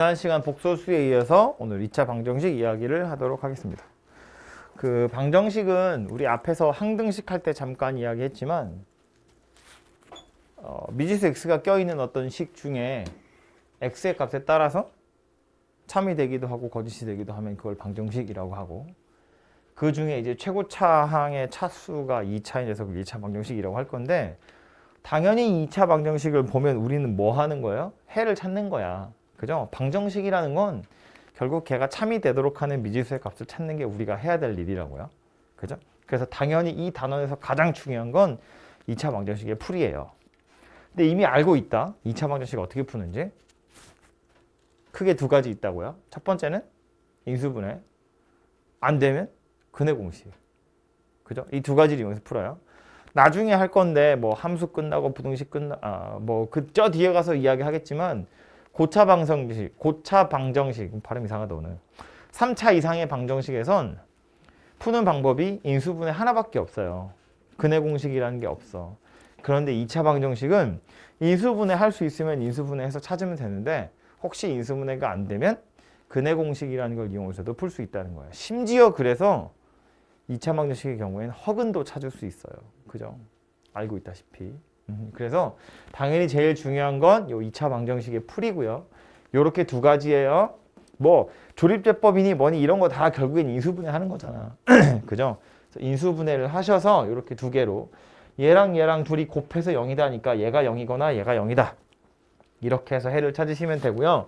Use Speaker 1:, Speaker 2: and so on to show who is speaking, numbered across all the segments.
Speaker 1: 지난 시간 복소수에 이어서 오늘 2차 방정식 이야기를 하도록 하겠습니다. 그 방정식은 우리 앞에서 항등식 할 때 잠깐 이야기했지만 미지수 x가 껴있는 어떤 식 중에 x의 값에 따라서 참이 되기도 하고 거짓이 되기도 하면 그걸 방정식이라고 하고, 그 중에 이제 최고차항의 차수가 2차인 녀석을 2차 방정식이라고 할 건데, 당연히 2차 방정식을 보면 우리는 뭐 하는 거예요? 해를 찾는 거야. 그죠? 방정식이라는 건 결국 걔가 참이 되도록 하는 미지수의 값을 찾는 게 우리가 해야 될 일이라고요. 그죠? 그래서 당연히 이 단원에서 가장 중요한 건 2차 방정식의 풀이에요. 근데 이미 알고 있다. 2차 방정식 어떻게 푸는지. 크게 두 가지 있다고요. 첫 번째는 인수분해. 안 되면 근해 공식. 그죠? 이 두 가지를 이용해서 풀어요. 나중에 할 건데 뭐 함수 끝나고 부등식 저 뒤에 가서 이야기하겠지만 고차 방정식 발음 이상하다 오늘. 3차 이상의 방정식에선 푸는 방법이 인수분해 하나밖에 없어요. 근해 공식이라는 게 없어. 그런데 2차 방정식은 인수분해 할 수 있으면 인수분해해서 찾으면 되는데, 혹시 인수분해가 안 되면 근해 공식이라는 걸 이용해서도 풀 수 있다는 거예요. 심지어 그래서 2차 방정식의 경우에는 허근도 찾을 수 있어요. 그죠? 알고 있다시피. 그래서 당연히 제일 중요한 건 요 2차 방정식의 풀이고요. 요렇게 두 가지예요. 뭐 조립제법이니 뭐니 이런 거 다 결국엔 인수분해 하는 거잖아. 그죠? 인수분해를 하셔서 요렇게 두 개로 얘랑 얘랑 둘이 곱해서 0이다니까 얘가 0이거나 얘가 0이다. 이렇게 해서 해를 찾으시면 되고요.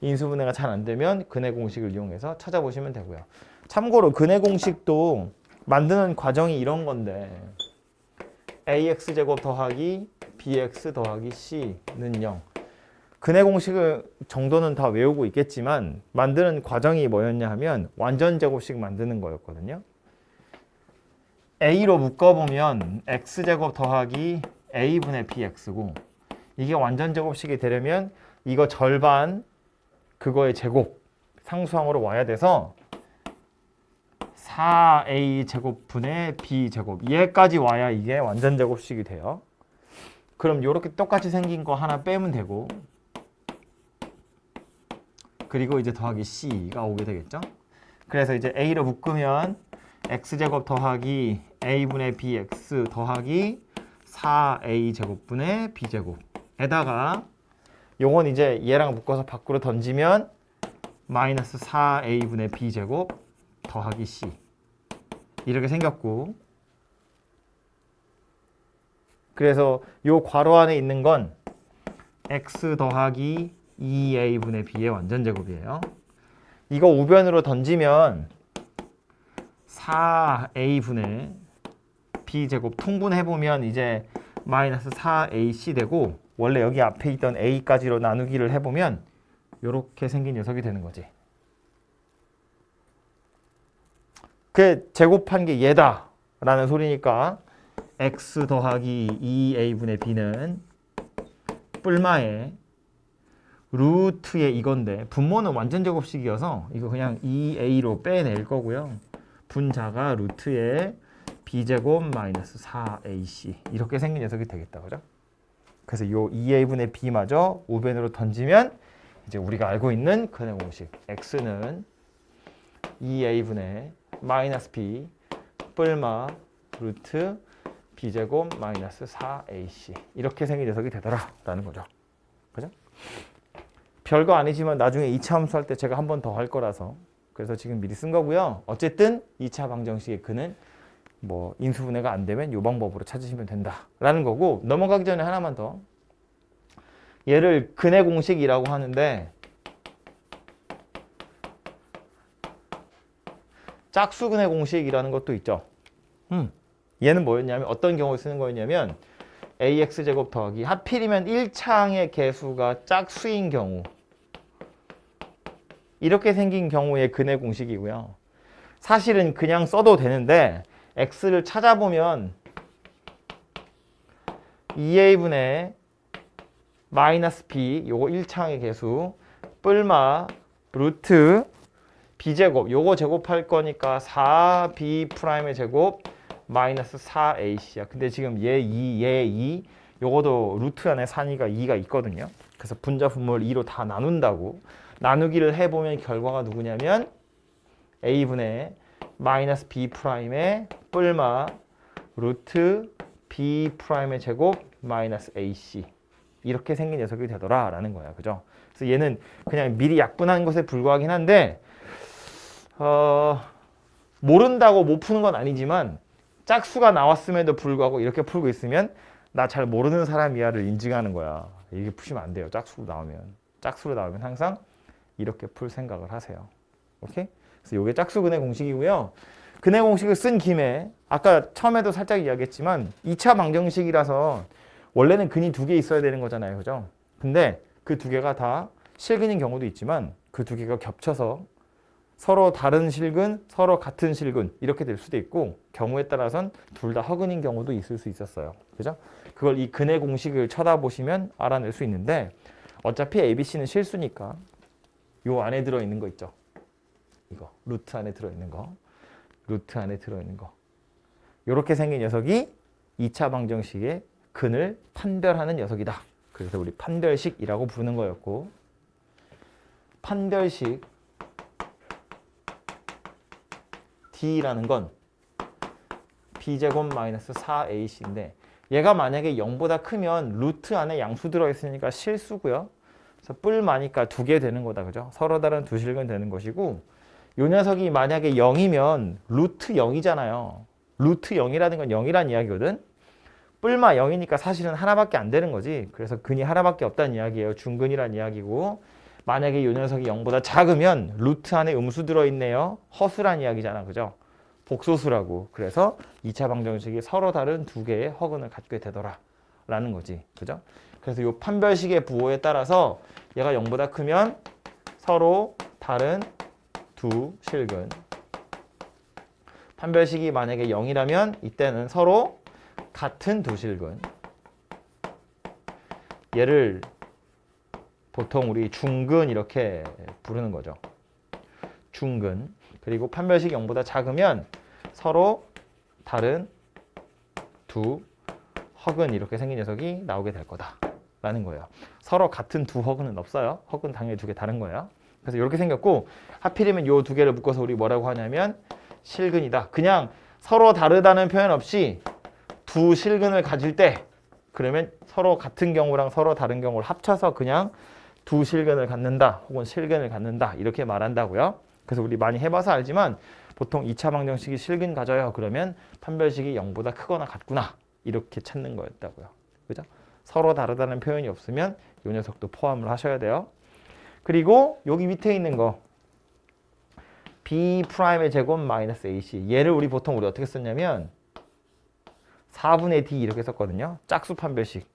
Speaker 1: 인수분해가 잘 안 되면 근해 공식을 이용해서 찾아보시면 되고요. 참고로 근해 공식도 만드는 과정이 이런 건데, ax제곱 더하기 bx 더하기 c는 0. 근해 공식을 정도는 다 외우고 있겠지만 만드는 과정이 뭐였냐 하면 완전 제곱식 만드는 거였거든요. a로 묶어보면 x제곱 더하기 a분의 bx고, 이게 완전 제곱식이 되려면 이거 절반 그거의 제곱 상수항으로 와야 돼서 4a 제곱분의 b 제곱, 얘까지 와야 이게 완전 제곱식이 돼요. 그럼 이렇게 똑같이 생긴 거 하나 빼면 되고, 그리고 이제 더하기 c가 오게 되겠죠. 그래서 이제 a로 묶으면 x제곱 더하기 a분의 bx 더하기 4a 제곱분의 b 제곱에다가 요건 이제 얘랑 묶어서 밖으로 던지면 마이너스 4a분의 b 제곱 더하기 c 이렇게 생겼고, 그래서 요 괄호 안에 있는 건 x 더하기 2a분의 b의 완전 제곱이에요. 이거 우변으로 던지면 4a분의 b 제곱 통분해보면 이제 마이너스 4ac 되고, 원래 여기 앞에 있던 a까지로 나누기를 해보면 이렇게 생긴 녀석이 되는 거지. 그 제곱한 게 얘다 라는 소리니까 x 더하기 2a분의 b는 뿔마에 루트의 이건데, 분모는 완전 제곱식이어서 이거 그냥 2a로 빼낼 거고요. 분자가 루트의 b제곱 마이너스 4ac 이렇게 생긴 녀석이 되겠다. 그죠? 그래서 요 2a분의 b마저 우변으로 던지면 이제 우리가 알고 있는 근해 공식 x는 2a분의 마이너스 b 뿔마 루트 b제곱 마이너스 4ac 이렇게 생긴 녀석이 되더라라는 거죠. 그죠? 별거 아니지만 나중에 2차 함수 할 때 제가 한 번 더 할 거라서 그래서 지금 미리 쓴 거고요. 어쨌든 2차 방정식의 근은 뭐 인수분해가 안 되면 이 방법으로 찾으시면 된다라는 거고, 넘어가기 전에 하나만 더. 얘를 근해 공식이라고 하는데 짝수근해 공식이라는 것도 있죠. 얘는 뭐였냐면 어떤 경우에 쓰는 거였냐면 ax제곱 더하기 하필이면 1차항의 개수가 짝수인 경우, 이렇게 생긴 경우의 근해 공식이고요. 사실은 그냥 써도 되는데 x를 찾아보면 2a분의 마이너스 b 요거 1차항의 개수 뿔마 루트 b제곱 요거 제곱할 거니까 4b 프라임의 제곱 마이너스 4ac야. 근데 지금 얘 2, 얘 2 요거도 루트 안에 산이가 2가 있거든요. 그래서 분자 분모를 2로 다 나눈다고 나누기를 해보면 결과가 누구냐면 a분의 마이너스 b 프라임의 뿔마 루트 b 프라임의 제곱 마이너스 ac 이렇게 생긴 녀석이 되더라 라는 거야. 그죠? 그래서 얘는 그냥 미리 약분한 것에 불과하긴 한데 모른다고 못 푸는 건 아니지만 짝수가 나왔음에도 불구하고 이렇게 풀고 있으면 나 잘 모르는 사람이야를 인증하는 거야. 이게 푸시면 안 돼요. 짝수로 나오면 항상 이렇게 풀 생각을 하세요. 오케이? 그래서 이게 짝수근의 공식이고요. 근의 공식을 쓴 김에 아까 처음에도 살짝 이야기했지만 2차 방정식이라서 원래는 근이 두 개 있어야 되는 거잖아요. 그죠? 근데 그 두 개가 다 실근인 경우도 있지만 그 두 개가 겹쳐서 서로 다른 실근, 서로 같은 실근 이렇게 될 수도 있고 경우에 따라서는 둘 다 허근인 경우도 있을 수 있었어요. 그죠? 그걸 이 근의 공식을 쳐다보시면 알아낼 수 있는데 어차피 ABC는 실수니까 요 안에 들어있는 거 있죠. 이거 루트 안에 들어있는 거. 이렇게 생긴 녀석이 2차 방정식의 근을 판별하는 녀석이다. 그래서 우리 판별식이라고 부르는 거였고 판별식 D라는 건 B제곱 마이너스 4AC인데 얘가 만약에 0보다 크면 루트 안에 양수 들어있으니까 실수고요. 그래서 뿔마니까 두 개 되는 거다. 그죠? 서로 다른 두 실근 되는 것이고 요 녀석이 만약에 0이면 루트 0이잖아요. 루트 0이라는 건 0이란 이야기거든. 뿔마 0이니까 사실은 하나밖에 안 되는 거지. 그래서 근이 하나밖에 없다는 이야기예요. 중근이란 이야기고 만약에 요 녀석이 0보다 작으면 루트 안에 음수 들어있네요. 허수란 이야기잖아. 그죠? 복소수라고. 그래서 2차 방정식이 서로 다른 두 개의 허근을 갖게 되더라 라는 거지. 그죠? 그래서 요 판별식의 부호에 따라서 얘가 0보다 크면 서로 다른 두 실근. 판별식이 만약에 0이라면 이때는 서로 같은 두 실근. 얘를 보통 우리 중근 이렇게 부르는 거죠. 중근. 그리고 판별식이 0보다 작으면 서로 다른 두 허근 이렇게 생긴 녀석이 나오게 될 거다라는 거예요. 서로 같은 두 허근은 없어요. 허근 당연히 두 개 다른 거예요. 그래서 이렇게 생겼고 하필이면 이 두 개를 묶어서 우리 뭐라고 하냐면 실근이다. 그냥 서로 다르다는 표현 없이 두 실근을 가질 때 그러면 서로 같은 경우랑 서로 다른 경우를 합쳐서 그냥 두 실근을 갖는다 혹은 실근을 갖는다 이렇게 말한다고요. 그래서 우리 많이 해봐서 알지만 보통 2차 방정식이 실근 가져요. 그러면 판별식이 0보다 크거나 같구나 이렇게 찾는 거였다고요. 그죠? 서로 다르다는 표현이 없으면 이 녀석도 포함을 하셔야 돼요. 그리고 여기 밑에 있는 거 B 프라임의 제곱 마이너스 AC 얘를 우리 보통 어떻게 썼냐면 4분의 D 이렇게 썼거든요. 짝수 판별식.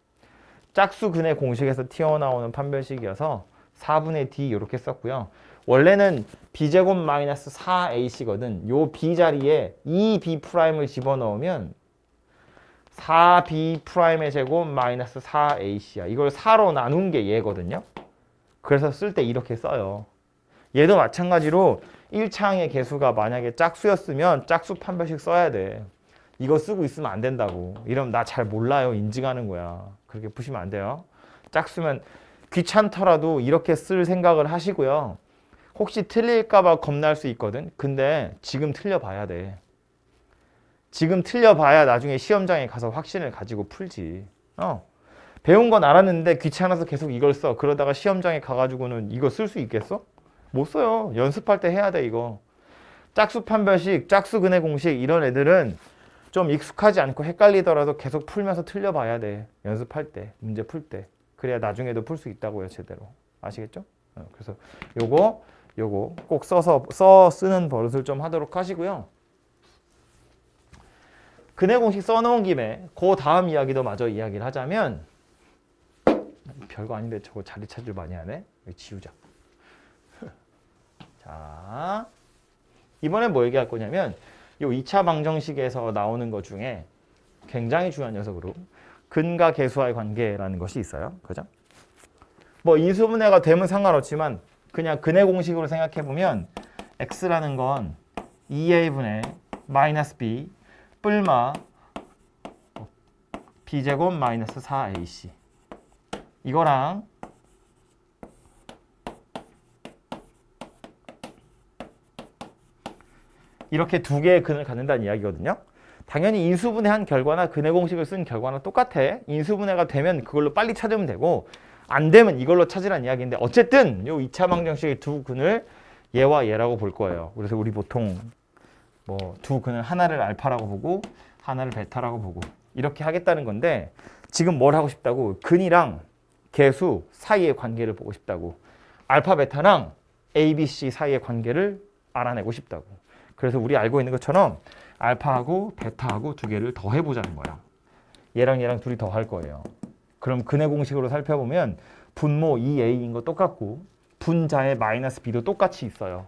Speaker 1: 짝수 근의 공식에서 튀어나오는 판별식이어서 4분의 D 이렇게 썼고요. 원래는 B제곱 마이너스 4AC거든. 요 B 자리에 2B 프라임을 집어넣으면 4B 프라임의 제곱 마이너스 4AC야. 이걸 4로 나눈 게 얘거든요. 그래서 쓸 때 이렇게 써요. 얘도 마찬가지로 1차항의 개수가 만약에 짝수였으면 짝수 판별식 써야 돼. 이거 쓰고 있으면 안 된다고. 이러면 나 잘 몰라요. 인증하는 거야. 그렇게 푸시면 안 돼요. 짝수면 귀찮더라도 이렇게 쓸 생각을 하시고요. 혹시 틀릴까 봐 겁날 수 있거든. 근데 지금 틀려봐야 돼. 지금 틀려봐야 나중에 시험장에 가서 확신을 가지고 풀지. 배운 건 알았는데 귀찮아서 계속 이걸 써. 그러다가 시험장에 가가지고는 이거 쓸 수 있겠어? 못 써요. 연습할 때 해야 돼 이거. 짝수 판별식, 짝수 근의 공식 이런 애들은 좀 익숙하지 않고 헷갈리더라도 계속 풀면서 틀려봐야 돼. 연습할 때, 문제 풀 때. 그래야 나중에도 풀 수 있다고요, 제대로. 아시겠죠? 그래서 요거 꼭 쓰는 버릇을 좀 하도록 하시고요. 근의 공식 써놓은 김에 그 다음 이야기도 마저 이야기를 하자면 별거 아닌데 저거 자리 차지를 많이 하네. 여기 지우자. 자, 이번에 뭐 얘기할 거냐면 요 2차 방정식에서 나오는 것 중에 굉장히 중요한 녀석으로 근과 계수와의 관계라는 것이 있어요. 그죠? 뭐 인수분해가 되면 상관없지만 그냥 근의 공식으로 생각해 보면 x라는 건 2a분의 마이너스 b 뿔마 b제곱 마이너스 4ac 이거랑 이렇게 두 개의 근을 갖는다는 이야기거든요. 당연히 인수분해한 결과나 근의 공식을 쓴 결과는 똑같아. 인수분해가 되면 그걸로 빨리 찾으면 되고 안 되면 이걸로 찾으란 이야기인데 어쨌든 요 2차 방정식의 두 근을 얘와 얘라고 볼 거예요. 그래서 우리 보통 뭐 두 근을 하나를 알파라고 보고 하나를 베타라고 보고 이렇게 하겠다는 건데 지금 뭘 하고 싶다고? 근이랑 개수 사이의 관계를 보고 싶다고. 알파 베타랑 A, B, C 사이의 관계를 알아내고 싶다고. 그래서 우리 알고 있는 것처럼 알파하고 베타하고 두 개를 더해보자는 거야. 얘랑 얘랑 둘이 더할 거예요. 그럼 근의 공식으로 살펴보면 분모 2A인 거 똑같고 분자의 마이너스 B도 똑같이 있어요.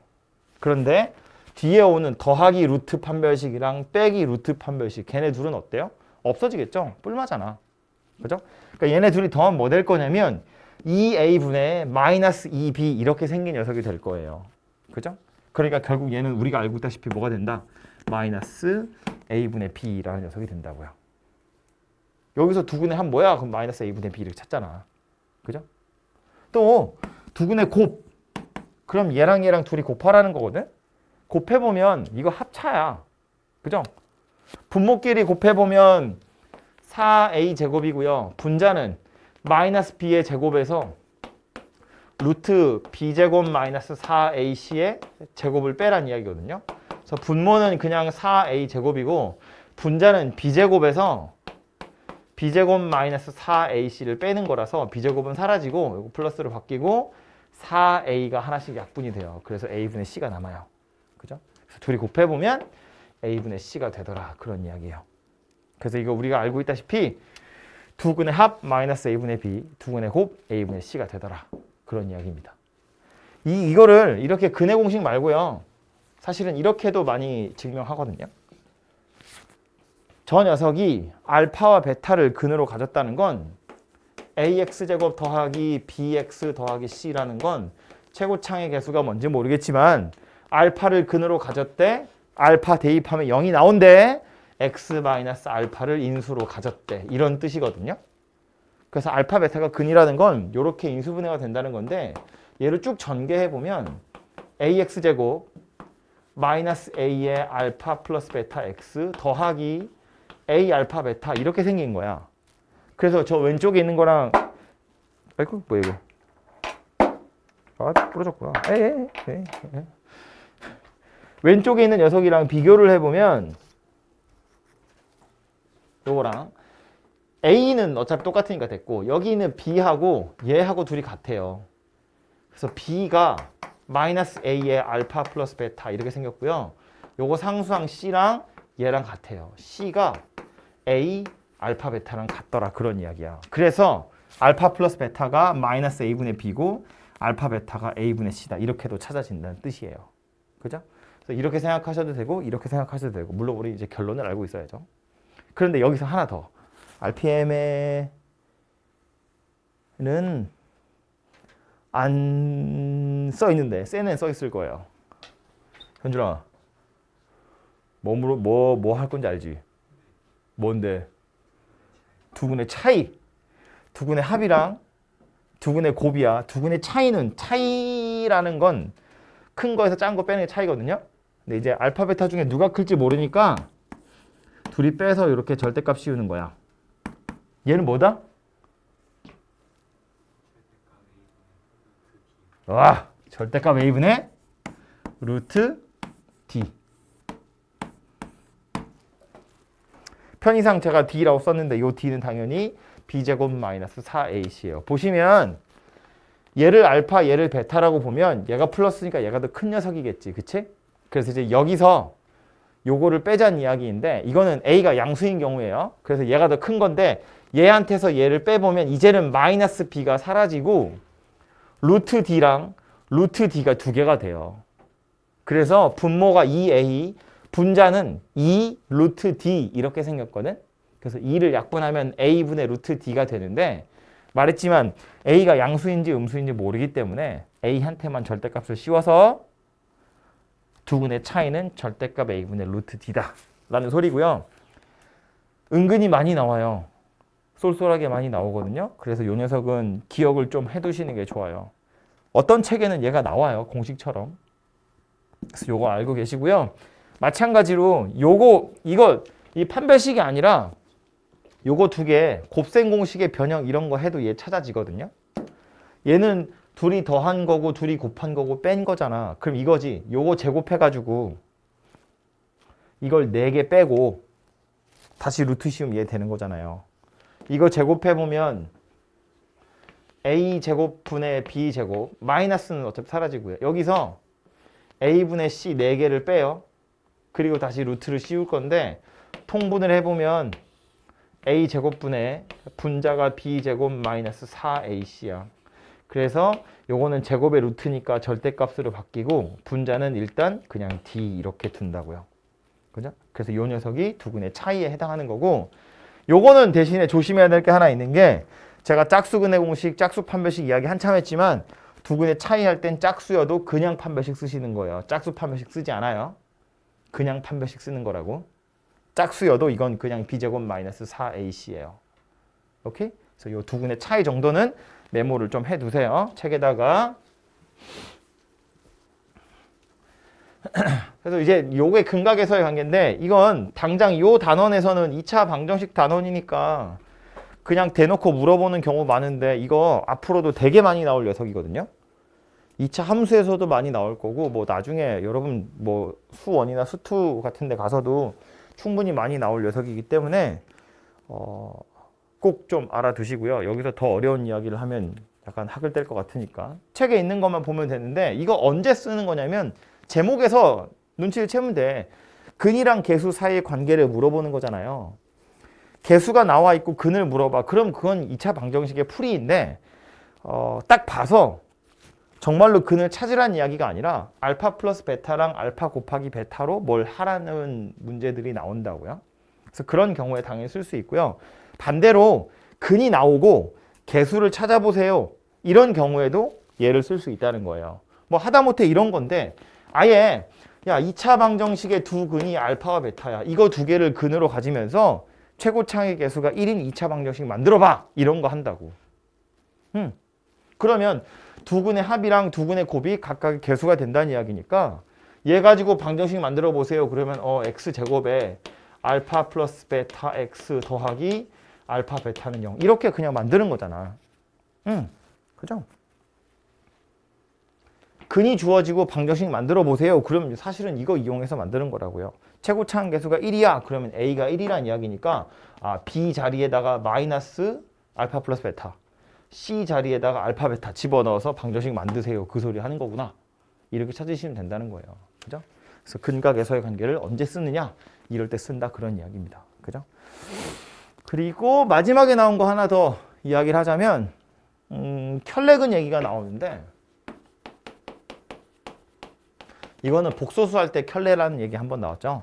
Speaker 1: 그런데 뒤에 오는 더하기 루트 판별식이랑 빼기 루트 판별식 걔네 둘은 어때요? 없어지겠죠? 뿔마잖아. 그죠? 그러니까 얘네 둘이 더하면 뭐 될 거냐면 2A분의 마이너스 2B 이렇게 생긴 녀석이 될 거예요. 그죠? 그러니까 결국 얘는 우리가 알고 있다시피 뭐가 된다? 마이너스 A분의 B라는 녀석이 된다고요. 여기서 두 근의 합 뭐야? 그럼 마이너스 A분의 B 이렇게 찾잖아. 그죠? 또 두 근의 곱. 그럼 얘랑 얘랑 둘이 곱하라는 거거든? 곱해보면 이거 합차야. 그죠? 분모끼리 곱해보면 4A 제곱이고요. 분자는 마이너스 B의 제곱에서 루트 B제곱 마이너스 4AC의 제곱을 빼란 이야기거든요. 그래서 분모는 그냥 4A 제곱이고 분자는 B제곱에서 B제곱 마이너스 4AC를 빼는 거라서 B제곱은 사라지고 이거 플러스로 바뀌고 4A가 하나씩 약분이 돼요. 그래서 A분의 C가 남아요. 그죠? 그래서 둘이 곱해보면 A분의 C가 되더라. 그런 이야기예요. 그래서 이거 우리가 알고 있다시피 두 근의 합 마이너스 A분의 B, 두 근의 곱 A분의 C가 되더라. 그런 이야기입니다. 이거를 이렇게 근의 공식 말고요. 사실은 이렇게도 많이 증명하거든요. 저 녀석이 알파와 베타를 근으로 가졌다는 건 AX제곱 더하기 BX 더하기 C라는 건 최고창의 개수가 뭔지 모르겠지만 알파를 근으로 가졌대. 알파 대입하면 0이 나온대. X 마이너스 알파를 인수로 가졌대. 이런 뜻이거든요. 그래서 알파 베타가 근이라는 건 이렇게 인수분해가 된다는 건데 얘를 쭉 전개해보면 AX제곱 마이너스 A의 알파 플러스 베타 X 더하기 A 알파 베타 이렇게 생긴 거야. 그래서 저 왼쪽에 있는 거랑 아이고 뭐야 이거 아 부러졌구나. 에이. 왼쪽에 있는 녀석이랑 비교를 해보면 요거랑 A는 어차피 똑같으니까 됐고 여기 있는 B하고 얘하고 둘이 같아요. 그래서 B가 마이너스 A의 알파 플러스 베타 이렇게 생겼고요. 요거 상수항 C랑 얘랑 같아요. C가 A 알파 베타랑 같더라. 그런 이야기야. 그래서 알파 플러스 베타가 마이너스 A분의 B고 알파 베타가 A분의 C다. 이렇게도 찾아진다는 뜻이에요. 그죠? 그래서 이렇게 생각하셔도 되고 이렇게 생각하셔도 되고 물론 우리 이제 결론을 알고 있어야죠. 그런데 여기서 하나 더. RPM에는 안 써 있는데 쎄는 써 있을 거예요. 현준아, 뭐 할 건지 알지? 뭔데? 두 근의 차이. 두 근의 합이랑 두 근의 곱이야. 두 근의 차이라는 건 큰 거에서 작은 거 빼는 게 차이거든요. 근데 이제 알파 베타 중에 누가 클지 모르니까 둘이 빼서 이렇게 절대값 씌우는 거야. 얘는 뭐다? 와, 절대값 A분의 루트 D. 편의상 제가 D라고 썼는데 이 D는 당연히 B제곱 마이너스 4AC예요. 보시면 얘를 알파, 얘를 베타라고 보면 얘가 플러스니까 얘가 더 큰 녀석이겠지. 그치? 그래서 이제 여기서 요거를 빼자는 이야기인데 이거는 A가 양수인 경우예요. 그래서 얘가 더 큰 건데 얘한테서 얘를 빼보면 이제는 마이너스 B가 사라지고 루트 D랑 루트 D가 두 개가 돼요. 그래서 분모가 2A, 분자는 2 루트 D 이렇게 생겼거든. 그래서 2를 약분하면 A분의 루트 D가 되는데 말했지만 A가 양수인지 음수인지 모르기 때문에 A한테만 절대값을 씌워서 두 근의 차이는 절대값 A분의 루트 D다 라는 소리고요. 은근히 많이 나와요. 쏠쏠하게 많이 나오거든요. 그래서 이 녀석은 기억을 좀 해두시는 게 좋아요. 어떤 책에는 얘가 나와요. 공식처럼. 그래서 요거 알고 계시고요. 마찬가지로 이 판별식이 아니라 요거 두 개 곱셈 공식의 변형 이런 거 해도 얘 찾아지거든요. 얘는 둘이 더한 거고 둘이 곱한 거고 뺀 거잖아. 그럼 이거지. 요거 제곱해가지고 이걸 4개 빼고 다시 루트 씌우면 얘 되는 거잖아요. 이거 제곱해보면 a제곱분의 b제곱 마이너스는 어차피 사라지고요. 여기서 a분의 c 4개를 빼요. 그리고 다시 루트를 씌울 건데 통분을 해보면 a제곱분의 분자가 b제곱 마이너스 4ac야. 그래서 요거는 제곱의 루트니까 절대값으로 바뀌고 분자는 일단 그냥 d 이렇게 둔다고요. 그죠? 그래서 요 녀석이 두근의 차이에 해당하는 거고 요거는 대신에 조심해야 될 게 하나 있는 게 제가 짝수근의 공식, 짝수 판별식 이야기 한참 했지만 두근의 차이 할 땐 짝수여도 그냥 판별식 쓰시는 거예요. 짝수 판별식 쓰지 않아요. 그냥 판별식 쓰는 거라고. 짝수여도 이건 그냥 b제곱 마이너스 4ac예요. 오케이? 그래서 요 두근의 차이 정도는 메모를 좀 해두세요. 책에다가. 그래서 이제 요게 근각에서의 관계인데 이건 당장 요 단원에서는 2차 방정식 단원이니까 그냥 대놓고 물어보는 경우 많은데 이거 앞으로도 되게 많이 나올 녀석이거든요. 2차 함수에서도 많이 나올 거고 뭐 나중에 여러분 뭐 수1이나 수2 같은 데 가서도 충분히 많이 나올 녀석이기 때문에 꼭 좀 알아두시고요. 여기서 더 어려운 이야기를 하면 약간 학을 뗄 것 같으니까 책에 있는 것만 보면 되는데 이거 언제 쓰는 거냐면 제목에서 눈치를 채우면 돼. 근이랑 개수 사이의 관계를 물어보는 거잖아요. 개수가 나와 있고 근을 물어봐. 그럼 그건 2차 방정식의 풀이인데 딱 봐서 정말로 근을 찾으라는 이야기가 아니라 알파 플러스 베타랑 알파 곱하기 베타로 뭘 하라는 문제들이 나온다고요. 그래서 그런 경우에 당연히 쓸 수 있고요. 반대로 근이 나오고 개수를 찾아보세요. 이런 경우에도 얘를 쓸 수 있다는 거예요. 뭐 하다못해 이런 건데 아예 야 2차 방정식의 두 근이 알파와 베타야. 이거 두 개를 근으로 가지면서 최고차의 개수가 1인 2차 방정식 만들어봐. 이런 거 한다고. 그러면 두 근의 합이랑 두 근의 곱이 각각의 개수가 된다는 이야기니까 얘 가지고 방정식 만들어 보세요. 그러면 x제곱에 알파 플러스 베타 x 더하기 알파 베타는 0. 이렇게 그냥 만드는 거잖아. 그죠? 근이 주어지고 방정식 만들어 보세요. 그럼 사실은 이거 이용해서 만드는 거라고요. 최고차항 개수가 1이야. 그러면 a가 1이란 이야기니까 b 자리에다가 마이너스 알파 플러스 베타, c 자리에다가 알파 베타 집어넣어서 방정식 만드세요. 그 소리 하는 거구나. 이렇게 찾으시면 된다는 거예요. 그죠? 그래서 근과 개수의 관계를 언제 쓰느냐? 이럴 때 쓴다. 그런 이야기입니다. 그죠? 그리고 마지막에 나온 거 하나 더 이야기를 하자면 켤레근 얘기가 나오는데 이거는 복소수 할 때 켤레라는 얘기 한번 나왔죠.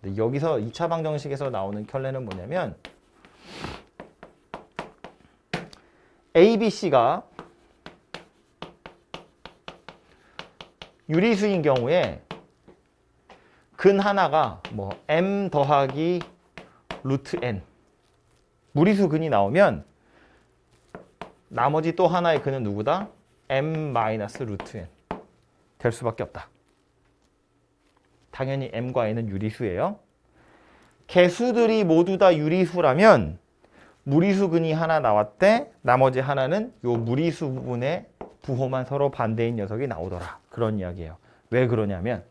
Speaker 1: 근데 여기서 2차 방정식에서 나오는 켤레는 뭐냐면 A, B, C가 유리수인 경우에 근 하나가 뭐 m 더하기 루트 n 무리수 근이 나오면 나머지 또 하나의 근은 누구다? m 마이너스 루트 n 될 수밖에 없다. 당연히 m과 n은 유리수예요. 개수들이 모두 다 유리수라면 무리수 근이 하나 나왔대. 나머지 하나는 요 무리수 부분의 부호만 서로 반대인 녀석이 나오더라. 그런 이야기예요. 왜 그러냐면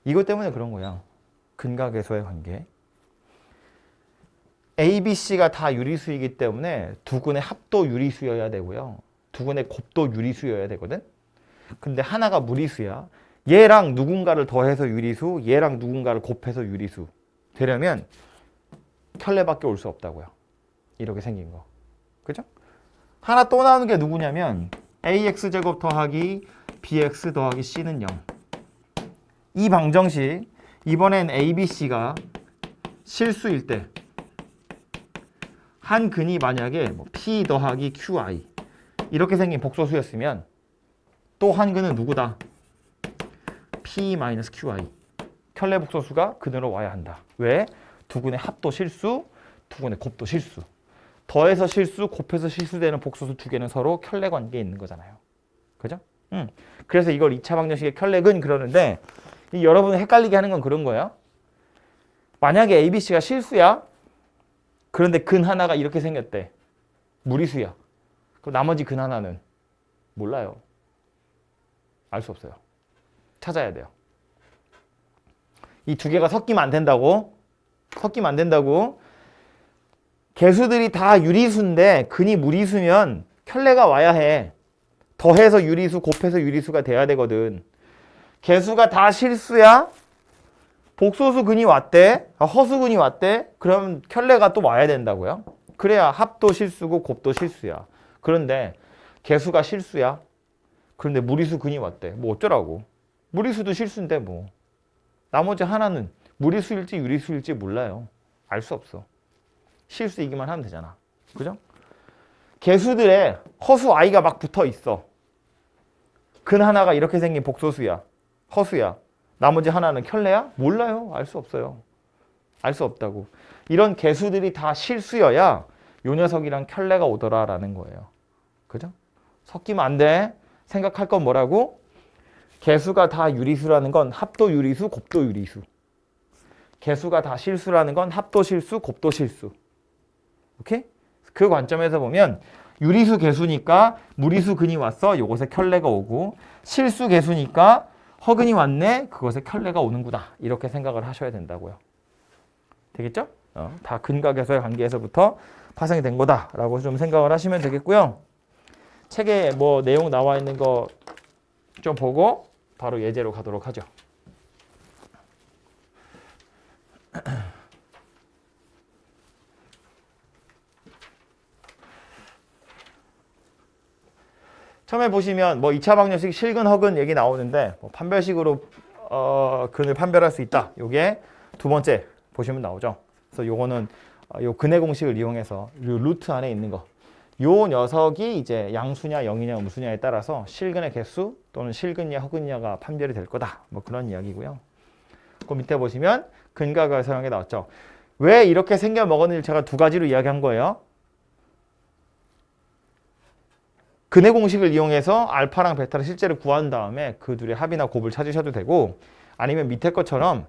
Speaker 1: 이것 때문에 그런 거야. 근과 개수의 관계. A, B, C가 다 유리수이기 때문에 두 근의 합도 유리수여야 되고요. 두 근의 곱도 유리수여야 되거든. 근데 하나가 무리수야. 얘랑 누군가를 더해서 유리수, 얘랑 누군가를 곱해서 유리수 되려면 켤레밖에 올 수 없다고요. 이렇게 생긴 거. 그죠? 하나 또 나오는 게 누구냐면 ax제곱 더하기 bx 더하기 c는 0. 이 방정식 이번엔 a, b, c가 실수일 때 한 근이 만약에 뭐 p 더하기 qi 이렇게 생긴 복소수였으면 또 한 근은 누구다? p-qi. 켤레 복소수가 근으로 와야 한다. 왜? 두 근의 합도 실수, 두 근의 곱도 실수. 더해서 실수, 곱해서 실수되는 복소수 두 개는 서로 켤레 관계에 있는 거잖아요. 그죠? 그래서 이걸 2차 방정식의 켤레근 그러는데 여러분 헷갈리게 하는 건 그런 거예요. 만약에 ABC가 실수야. 그런데 근 하나가 이렇게 생겼대. 무리수야. 그럼 나머지 근 하나는 몰라요. 알 수 없어요. 찾아야 돼요. 이 두 개가 섞이면 안 된다고. 섞이면 안 된다고. 개수들이 다 유리수인데 근이 무리수면 켤레가 와야 해. 더해서 유리수, 곱해서 유리수가 돼야 되거든. 개수가 다 실수야. 복소수 근이 왔대. 허수근이 왔대. 그러면 켤레가 또 와야 된다고요. 그래야 합도 실수고 곱도 실수야. 그런데 개수가 실수야. 그런데 무리수 근이 왔대. 뭐 어쩌라고. 무리수도 실수인데 뭐. 나머지 하나는 무리수일지 유리수일지 몰라요. 알 수 없어. 실수이기만 하면 되잖아. 그죠? 개수들에 허수 i가 막 붙어 있어. 근 하나가 이렇게 생긴 복소수야. 허수야. 나머지 하나는 켤레야? 몰라요. 알 수 없어요. 알 수 없다고. 이런 개수들이 다 실수여야 요 녀석이랑 켤레가 오더라라는 거예요. 그죠? 섞이면 안 돼. 생각할 건 뭐라고? 개수가 다 유리수라는 건 합도 유리수, 곱도 유리수. 개수가 다 실수라는 건 합도 실수, 곱도 실수. 오케이? 그 관점에서 보면 유리수 개수니까 무리수 근이 왔어. 요것에 켤레가 오고 실수 개수니까 허근이 왔네. 그것에 켤레가 오는구나. 이렇게 생각을 하셔야 된다고요. 되겠죠? 다 근과 개수의 관계에서부터 파생이 된 거다라고 좀 생각을 하시면 되겠고요. 책에 뭐 내용 나와 있는 거 좀 보고 바로 예제로 가도록 하죠. 처음에 보시면 뭐 2차 방정식 실근 허근 얘기 나오는데 뭐 판별식으로 근을 판별할 수 있다. 요게 두 번째 보시면 나오죠. 그래서 요거는 요 근의 공식을 이용해서 요 루트 안에 있는 거. 요 녀석이 이제 양수냐 영이냐 음수냐에 따라서 실근의 개수 또는 실근냐 허근냐가 판별이 될 거다. 뭐 그런 이야기고요. 그 밑에 보시면 근과 개수라는 게 나왔죠. 왜 이렇게 생겨 먹었는지 제가 두 가지로 이야기한 거예요. 근의 공식을 이용해서 알파랑 베타를 실제로 구한 다음에 그 둘의 합이나 곱을 찾으셔도 되고 아니면 밑에 것처럼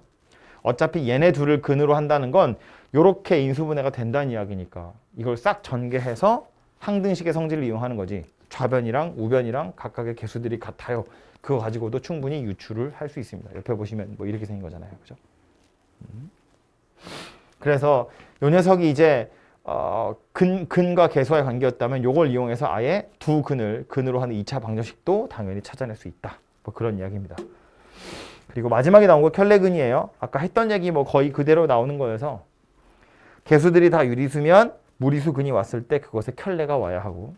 Speaker 1: 어차피 얘네 둘을 근으로 한다는 건 이렇게 인수분해가 된다는 이야기니까 이걸 싹 전개해서 항등식의 성질을 이용하는 거지. 좌변이랑 우변이랑 각각의 개수들이 같아요. 그거 가지고도 충분히 유출을 할 수 있습니다. 옆에 보시면 뭐 이렇게 생긴 거잖아요. 그죠? 그래서 요 녀석이 이제 근과 개수와의 관계였다면 요걸 이용해서 아예 두 근으로 하는 2차 방정식도 당연히 찾아낼 수 있다. 뭐 그런 이야기입니다. 그리고 마지막에 나온 거 켤레근이에요. 아까 했던 얘기 뭐 거의 그대로 나오는 거여서 개수들이 다 유리수면 무리수 근이 왔을 때 그것에 켤레가 와야 하고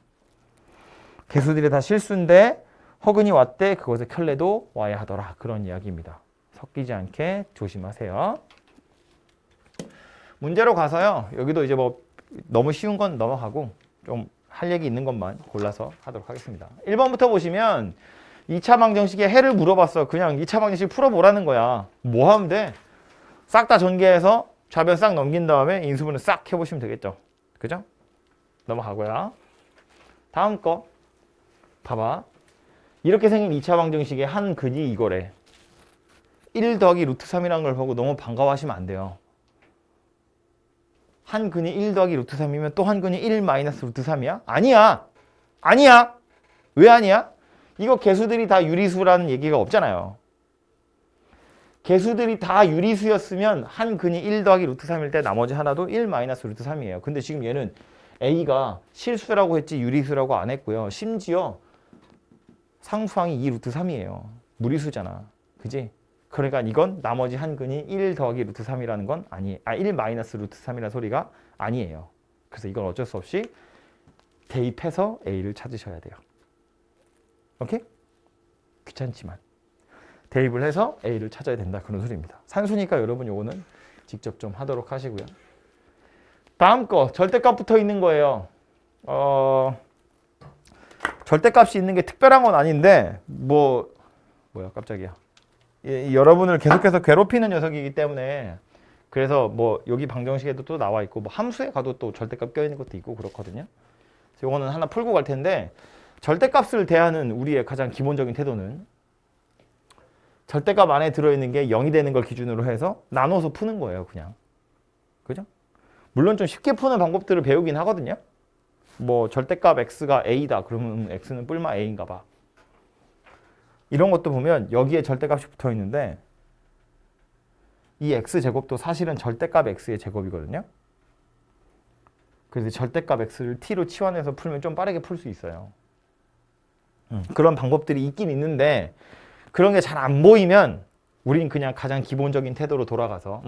Speaker 1: 개수들이 다 실수인데 허근이 왔대 그것에 켤레도 와야 하더라. 그런 이야기입니다. 섞이지 않게 조심하세요. 문제로 가서요. 여기도 이제 뭐 너무 쉬운 건 넘어가고 좀 할 얘기 있는 것만 골라서 하도록 하겠습니다. 1번부터 보시면 2차 방정식의 해를 물어봤어. 그냥 2차 방정식 풀어보라는 거야. 뭐 하면 돼? 싹 다 전개해서 좌변 싹 넘긴 다음에 인수분해 싹 해보시면 되겠죠. 그죠? 넘어가고요. 다음 거 봐봐. 이렇게 생긴 2차 방정식의 한 근이 이거래. 1 더하기 루트 3이라는 걸 보고 너무 반가워하시면 안 돼요. 한 근이 1 더하기 루트 3이면 또 한 근이 1 마이너스 루트 3이야? 아니야. 아니야. 왜 아니야? 이거 개수들이 다 유리수라는 얘기가 없잖아요. 개수들이 다 유리수였으면 한 근이 1 더하기 루트 3일 때 나머지 하나도 1 마이너스 루트 3이에요. 근데 지금 얘는 A가 실수라고 했지 유리수라고 안 했고요. 심지어 상수항이 2 루트 3이에요. 무리수잖아. 그지? 그러니까 이건 나머지 한 근이 1 더하기 루트 3이라는 건 아니에요. 1 마이너스 루트 3이라는 소리가 아니에요. 그래서 이건 어쩔 수 없이 대입해서 A를 찾으셔야 돼요. 오케이? 귀찮지만 대입을 해서 A를 찾아야 된다. 그런 소리입니다. 산수니까 여러분 요거는 직접 좀 하도록 하시고요. 다음 거 절대값 붙어 있는 거예요. 절대값이 있는 게 특별한 건 아닌데 뭐야 깜짝이야. 여러분을 계속해서 괴롭히는 녀석이기 때문에 그래서 뭐 여기 방정식에도 또 나와 있고 뭐 함수에 가도 또 절대값 껴있는 것도 있고 그렇거든요. 그래서 요거는 하나 풀고 갈 텐데 절대값을 대하는 우리의 가장 기본적인 태도는 절대값 안에 들어있는 게 0이 되는 걸 기준으로 해서 나눠서 푸는 거예요, 그냥. 그죠? 물론 좀 쉽게 푸는 방법들을 배우긴 하거든요. 뭐 절대값 x가 a다. 그러면 x는 뿔마 a인가 봐. 이런 것도 보면 여기에 절대값이 붙어 있는데 이 x제곱도 사실은 절대값 x의 제곱이거든요. 그래서 절대값 x를 t로 치환해서 풀면 좀 빠르게 풀 수 있어요. 그런 방법들이 있긴 있는데 그런 게 잘 안 보이면 우린 그냥 가장 기본적인 태도로 돌아가서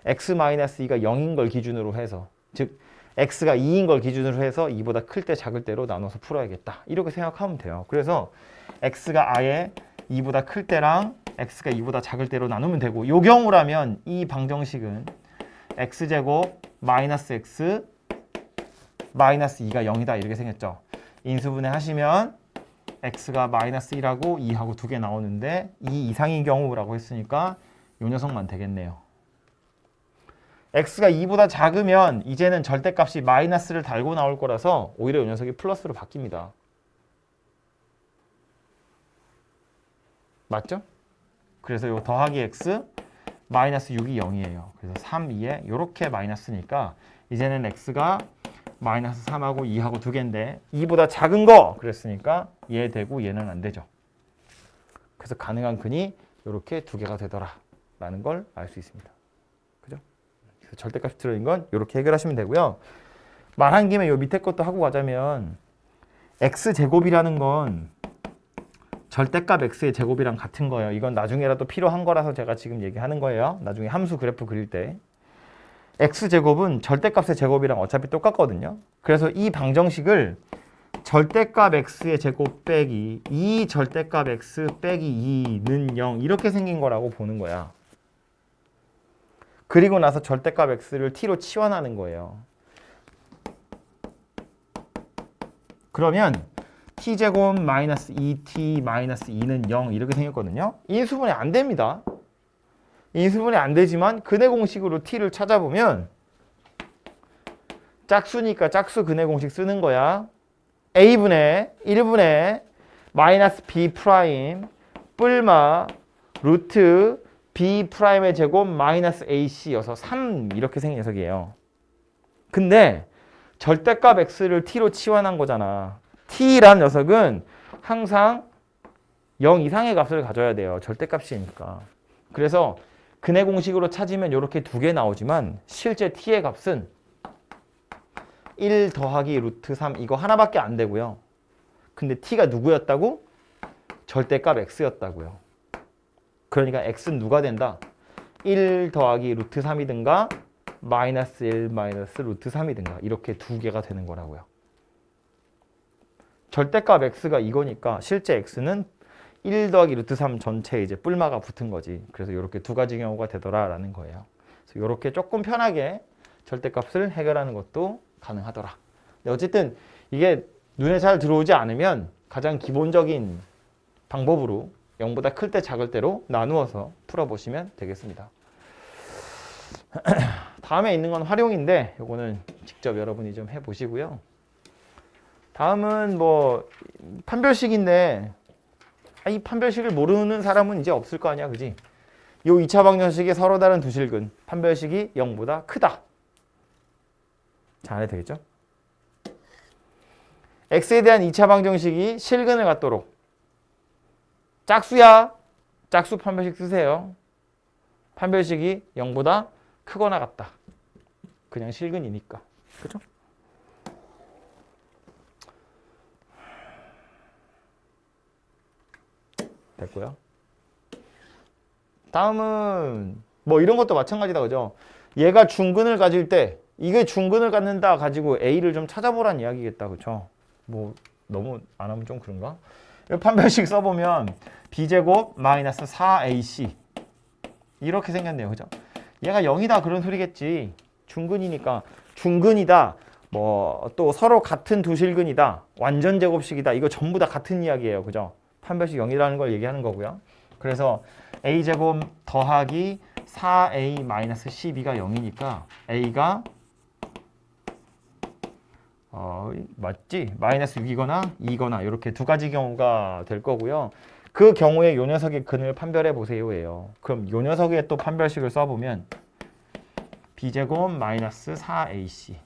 Speaker 1: x-2가 0인 걸 기준으로 해서, 즉 x가 2인 걸 기준으로 해서 2보다 클 때 작을 때로 나눠서 풀어야겠다. 이렇게 생각하면 돼요. 그래서 x가 아예 2보다 클 때랑 x가 2보다 작을 때로 나누면 되고, 요 경우라면 이 방정식은 x제곱 마이너스 x 마이너스 2가 0이다 이렇게 생겼죠. 인수분해 하시면 x가 마이너스 1하고 2하고 두 개 나오는데 2 이상인 경우라고 했으니까 이 녀석만 되겠네요. x가 2보다 작으면 이제는 절대값이 마이너스를 달고 나올 거라서 오히려 이 녀석이 플러스로 바뀝니다. 맞죠? 그래서 요 더하기 x 마이너스 6이 0이에요. 그래서 3, 2에 이렇게 마이너스니까 이제는 x가 마이너스 3하고 2하고 두 개인데 2보다 작은 거 그랬으니까 얘 되고 얘는 안 되죠. 그래서 가능한 근이 이렇게 두 개가 되더라 라는 걸 알 수 있습니다. 그죠? 그래서 절대값이 들어있는 건 이렇게 해결하시면 되고요. 말한 김에 요 밑에 것도 하고 가자면 x제곱이라는 건 절대값 x의 제곱이랑 같은 거예요. 이건 나중에라도 필요한 거라서 제가 지금 얘기하는 거예요. 나중에 함수 그래프 그릴 때. x제곱은 절대값의 제곱이랑 어차피 똑같거든요. 그래서 이 방정식을 절대값 x의 제곱 빼기 2 절대값 x 빼기 2는 0 이렇게 생긴 거라고 보는 거야. 그리고 나서 절대값 x를 t로 치환하는 거예요. 그러면 t제곱 마이너스 2t 마이너스 2는 0 이렇게 생겼거든요. 인수분해 안 됩니다. 인수분해 안 되지만 근해 공식으로 t를 찾아보면 짝수니까 짝수 근해 공식 쓰는 거야. a분의 1분의 마이너스 b 프라임 뿔마 루트 b 프라임의 제곱 마이너스 ac여서 3 이렇게 생긴 녀석이에요. 근데 절대값 x를 t로 치환한 거잖아. t란 녀석은 항상 0 이상의 값을 가져야 돼요. 절대값이니까. 그래서 근해 공식으로 찾으면 이렇게 두 개 나오지만 실제 t의 값은 1 더하기 루트 3 이거 하나밖에 안 되고요. 근데 t가 누구였다고? 절대값 x였다고요. 그러니까 x는 누가 된다? 1 더하기 루트 3이든가 마이너스 1 마이너스 루트 3이든가 이렇게 두 개가 되는 거라고요. 절대값 x가 이거니까 실제 x는 1 더하기 루트 3 전체에 이제 뿔마가 붙은 거지. 그래서 이렇게 두 가지 경우가 되더라라는 거예요. 그래서 이렇게 조금 편하게 절대값을 해결하는 것도 가능하더라. 근데 어쨌든 이게 눈에 잘 들어오지 않으면 가장 기본적인 방법으로 0보다 클 때 작을 때로 나누어서 풀어보시면 되겠습니다. 다음에 있는 건 활용인데 이거는 직접 여러분이 좀 해보시고요. 다음은 뭐 판별식인데 이 판별식을 모르는 사람은 이제 없을 거 아니야, 그지? 요 2차 방정식이 서로 다른 두 실근, 판별식이 0보다 크다. 자, 안 해도 되겠죠? x에 대한 2차 방정식이 실근을 갖도록 짝수야, 짝수 판별식 쓰세요. 판별식이 0보다 크거나 같다. 그냥 실근이니까. 그죠? 됐고요. 다음은 뭐 이런 것도 마찬가지다, 그죠? 얘가 중근을 가질 때 이게 중근을 갖는다 가지고 a를 좀 찾아보란 이야기겠다, 그죠? 뭐 너무 안 하면 좀 그런가? 판별식 써보면 b제곱 마이너스 4ac 이렇게 생겼네요, 그죠? 얘가 0이다 그런 소리겠지. 중근이니까 중근이다. 뭐 또 서로 같은 두 실근이다. 완전 제곱식이다. 이거 전부 다 같은 이야기예요, 그죠? 판별식 0이라는 걸 얘기하는 거고요. 그래서 a제곱 더하기 4a 마이너스 12가 0이니까 a가 맞지? 마이너스 6이거나 2거나 이렇게 두 가지 경우가 될 거고요. 그 경우에 요 녀석의 근을 판별해 보세요예요. 그럼 요 녀석의 또 판별식을 써보면 b제곱 마이너스 4ac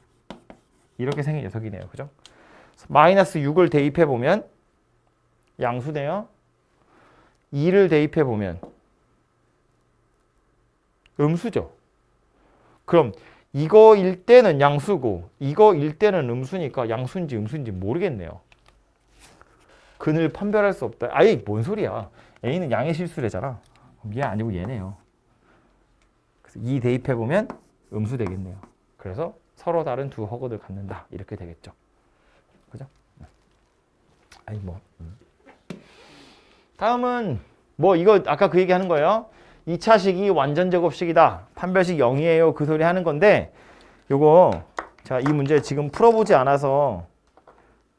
Speaker 1: 이렇게 생긴 녀석이네요. 그죠? 마이너스 6을 대입해 보면 양수네요. 2를 대입해 보면 음수죠. 그럼 이거일 때는 양수고 이거일 때는 음수니까 양수인지 음수인지 모르겠네요. 근을 판별할 수 없다. 아이 뭔 소리야. A는 양의 실수래잖아. 얘 아니고 얘네요. 그래서 2 대입해 보면 음수 되겠네요. 그래서 서로 다른 두 허각을 갖는다. 이렇게 되겠죠. 그죠? 아니 뭐. 다음은 뭐 이거 아까 그 얘기 하는 거예요. 2차식이 완전 제곱식이다. 판별식 0이에요. 그 소리 하는 건데 요거 자, 이 문제 지금 풀어보지 않아서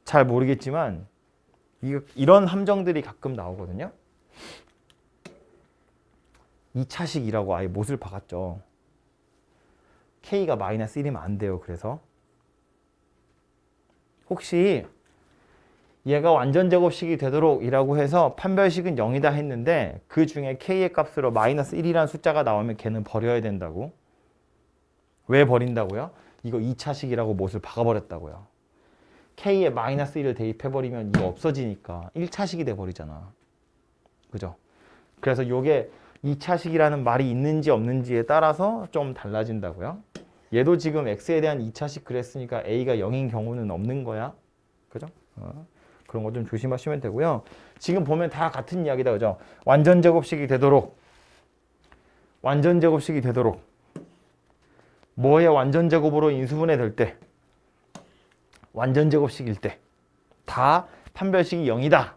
Speaker 1: 잘 모르겠지만 이런 함정들이 가끔 나오거든요. 2차식이라고 아예 못을 박았죠. K가 마이너스 1이면 안 돼요. 그래서 혹시 얘가 완전 제곱식이 되도록 이라고 해서 판별식은 0이다 했는데 그 중에 K의 값으로 마이너스 1이라는 숫자가 나오면 걔는 버려야 된다고. 왜 버린다고요? 이거 2차식이라고 못을 박아버렸다고요. K에 마이너스 1을 대입해버리면 이거 없어지니까 1차식이 돼버리잖아. 그죠? 그래서 요게 2차식이라는 말이 있는지 없는지에 따라서 좀 달라진다고요. 얘도 지금 X에 대한 2차식 그랬으니까 A가 0인 경우는 없는 거야. 그죠? 그런 거 좀 조심하시면 되고요. 지금 보면 다 같은 이야기다. 그죠? 완전 제곱식이 되도록 뭐의 완전 제곱으로 인수분해 될 때 완전 제곱식일 때 다 판별식이 0이다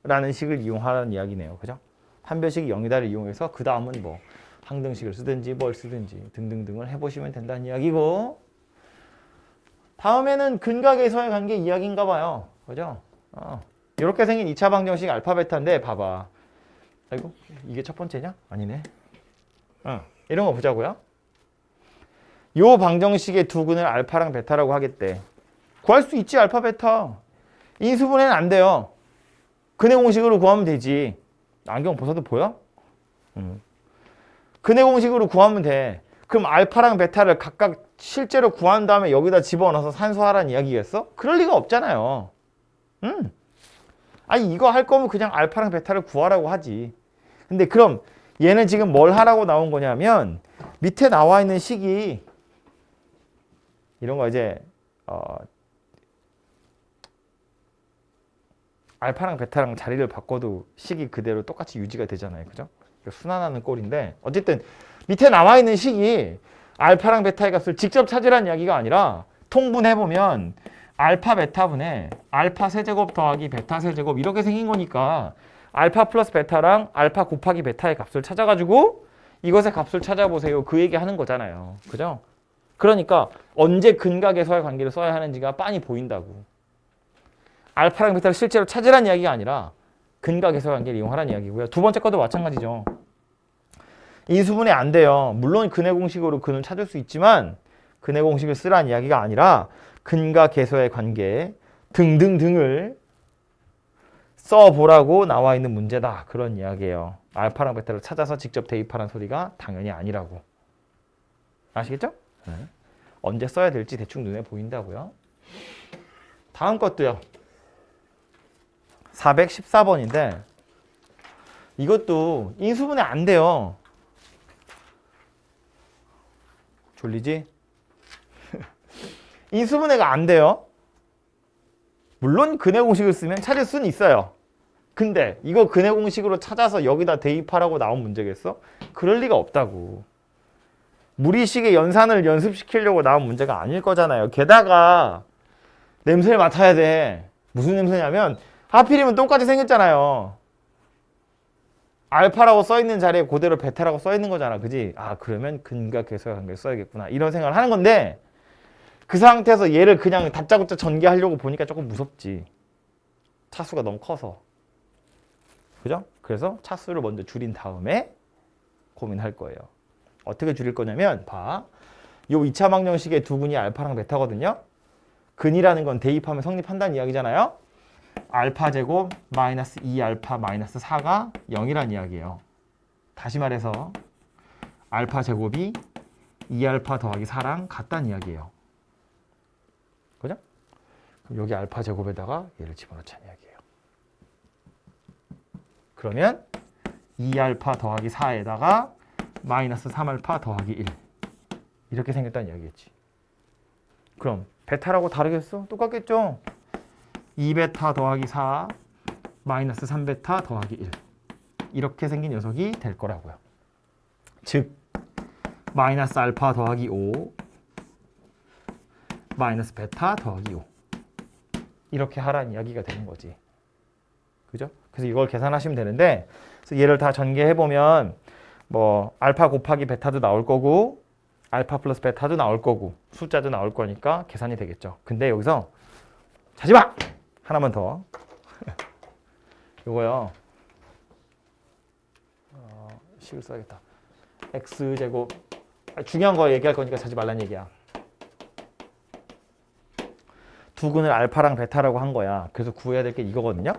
Speaker 1: 라는 식을 이용하라는 이야기네요. 그죠? 판별식이 0이다를 이용해서 그 다음은 뭐 항등식을 쓰든지 뭘 쓰든지 등등등을 해보시면 된다는 이야기고, 다음에는 근각에서의 관계 이야기인가 봐요. 그죠? 이렇게 생긴 2차 방정식 알파 베타인데 봐봐. 아이고 이게 첫 번째냐? 아니네. 이런 거 보자고요. 요 방정식의 두 근을 알파랑 베타라고 하겠대. 구할 수 있지 알파 베타. 인수분해는 안 돼요. 근해 공식으로 구하면 되지. 안경 벗어도 보여? 근해 공식으로 구하면 돼. 그럼 알파랑 베타를 각각 실제로 구한 다음에 여기다 집어넣어서 산수하라는 이야기겠어? 그럴 리가 없잖아요. 아니 이거 할 거면 그냥 알파랑 베타를 구하라고 하지. 근데 그럼 얘는 지금 뭘 하라고 나온 거냐면 밑에 나와 있는 식이 이런 거 이제 알파랑 베타랑 자리를 바꿔도 식이 그대로 똑같이 유지가 되잖아요. 그죠? 순환하는 꼴인데 어쨌든 밑에 나와 있는 식이 알파랑 베타의 값을 직접 찾으라는 이야기가 아니라 통분해보면 알파 베타분의 알파 세제곱 더하기 베타 세제곱 이렇게 생긴 거니까 알파 플러스 베타랑 알파 곱하기 베타의 값을 찾아가지고 이것의 값을 찾아보세요. 그 얘기 하는 거잖아요. 그죠? 그러니까 언제 근각에서의 관계를 써야 하는지가 빤히 보인다고. 알파랑 베타를 실제로 찾으라는 이야기가 아니라 근각에서의 관계를 이용하라는 이야기고요. 두 번째 것도 마찬가지죠. 인수분해 안 돼요. 물론 근해 공식으로 근을 찾을 수 있지만 근해 공식을 쓰라는 이야기가 아니라 근과 계소의 관계 등등등을 써보라고 나와 있는 문제다. 그런 이야기예요. 알파랑 베타를 찾아서 직접 대입하라는 소리가 당연히 아니라고. 아시겠죠? 네. 언제 써야 될지 대충 눈에 보인다고요. 다음 것도요. 414번인데 이것도 인수분해 안 돼요. 졸리지? 인수분해가 안 돼요. 물론 근해 공식을 쓰면 찾을 수는 있어요. 근데 이거 근해 공식으로 찾아서 여기다 대입하라고 나온 문제겠어? 그럴 리가 없다고. 무리식의 연산을 연습시키려고 나온 문제가 아닐 거잖아요. 게다가 냄새를 맡아야 돼. 무슨 냄새냐면 하필이면 똑같이 생겼잖아요. 알파라고 써있는 자리에 그대로 베타라고 써있는 거잖아. 그지? 아 그러면 근과 계소의 관계를 써야겠구나. 이런 생각을 하는 건데 그 상태에서 얘를 그냥 다짜고짜 전개하려고 보니까 조금 무섭지. 차수가 너무 커서. 그죠? 그래서 차수를 먼저 줄인 다음에 고민할 거예요. 어떻게 줄일 거냐면 봐. 요 2차 방정식의 두 근이 알파랑 베타거든요. 근이라는 건 대입하면 성립한다는 이야기잖아요. 알파 제곱 마이너스 2알파 마이너스 4가 0이란 이야기예요. 다시 말해서 알파 제곱이 2알파 더하기 4랑 같다는 이야기예요. 그죠? 그럼 여기 알파 제곱에다가 얘를 집어넣자는 이야기예요. 그러면 2알파 더하기 4에다가 마이너스 3알파 더하기 1 이렇게 생겼다는 이야기겠지. 그럼 베타라고 다르겠어? 똑같겠죠? 2베타 더하기 4 마이너스 3베타 더하기 1 이렇게 생긴 녀석이 될 거라고요. 즉 마이너스 알파 더하기 5 마이너스 베타 더하기 5 이렇게 하라는 이야기가 되는 거지. 그죠? 그래서 이걸 계산하시면 되는데 그래서 얘를 다 전개해보면 뭐 알파 곱하기 베타도 나올 거고 알파 플러스 베타도 나올 거고 숫자도 나올 거니까 계산이 되겠죠. 근데 여기서 자지마! 하나만 더. 요거요. 식을 써야겠다. x제곱 중요한 거 얘기할 거니까 자지 말란 얘기야. 두 근을 알파랑 베타라고 한 거야. 그래서 구해야 될 게 이거거든요.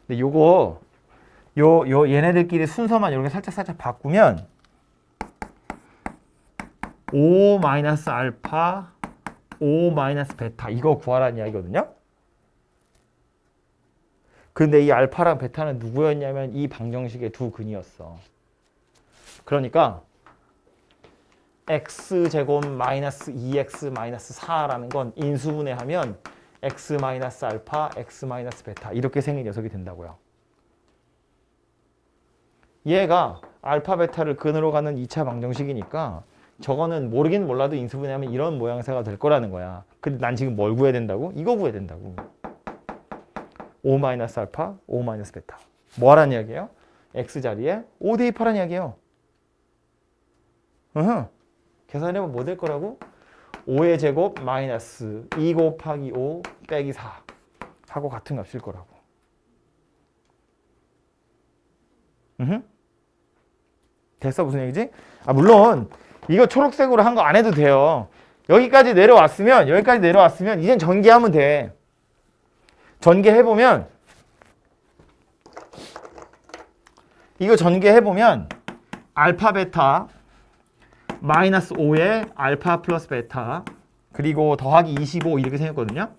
Speaker 1: 근데 요거 얘네들끼리 순서만 이렇게 살짝 바꾸면 5 마이너스 알파 5 마이너스 베타 이거 구하라는 이야기거든요. 근데 이 알파랑 베타는 누구였냐면 이 방정식의 두 근이었어. 그러니까 x제곱 마이너스 2x 마이너스 4라는 건 인수분해하면 x 마이너스 알파, x 마이너스 베타 이렇게 생긴 녀석이 된다고요. 얘가 알파, 베타를 근으로 가는 2차 방정식이니까 저거는 모르긴 몰라도 인수분해하면 이런 모양새가 될 거라는 거야. 근데 난 지금 뭘 구해야 된다고? 이거 구해야 된다고. 5 마이너스 알파, 5 마이너스 베타. 뭐 하라는 이야기예요? x 자리에 5 대입하라는 이야기예요. 계산해보면 뭐 될 거라고? 5의 제곱 마이너스 2 곱하기 5 빼기 4 하고 같은 값일 거라고. 됐어? 무슨 얘기지? 물론 이거 초록색으로 한 거 안 해도 돼요. 여기까지 내려왔으면 이젠 전개하면 돼. 전개해보면 이거 전개해보면 알파 베타 마이너스 5에 알파 플러스 베타 그리고 더하기 25 이렇게 생겼거든요.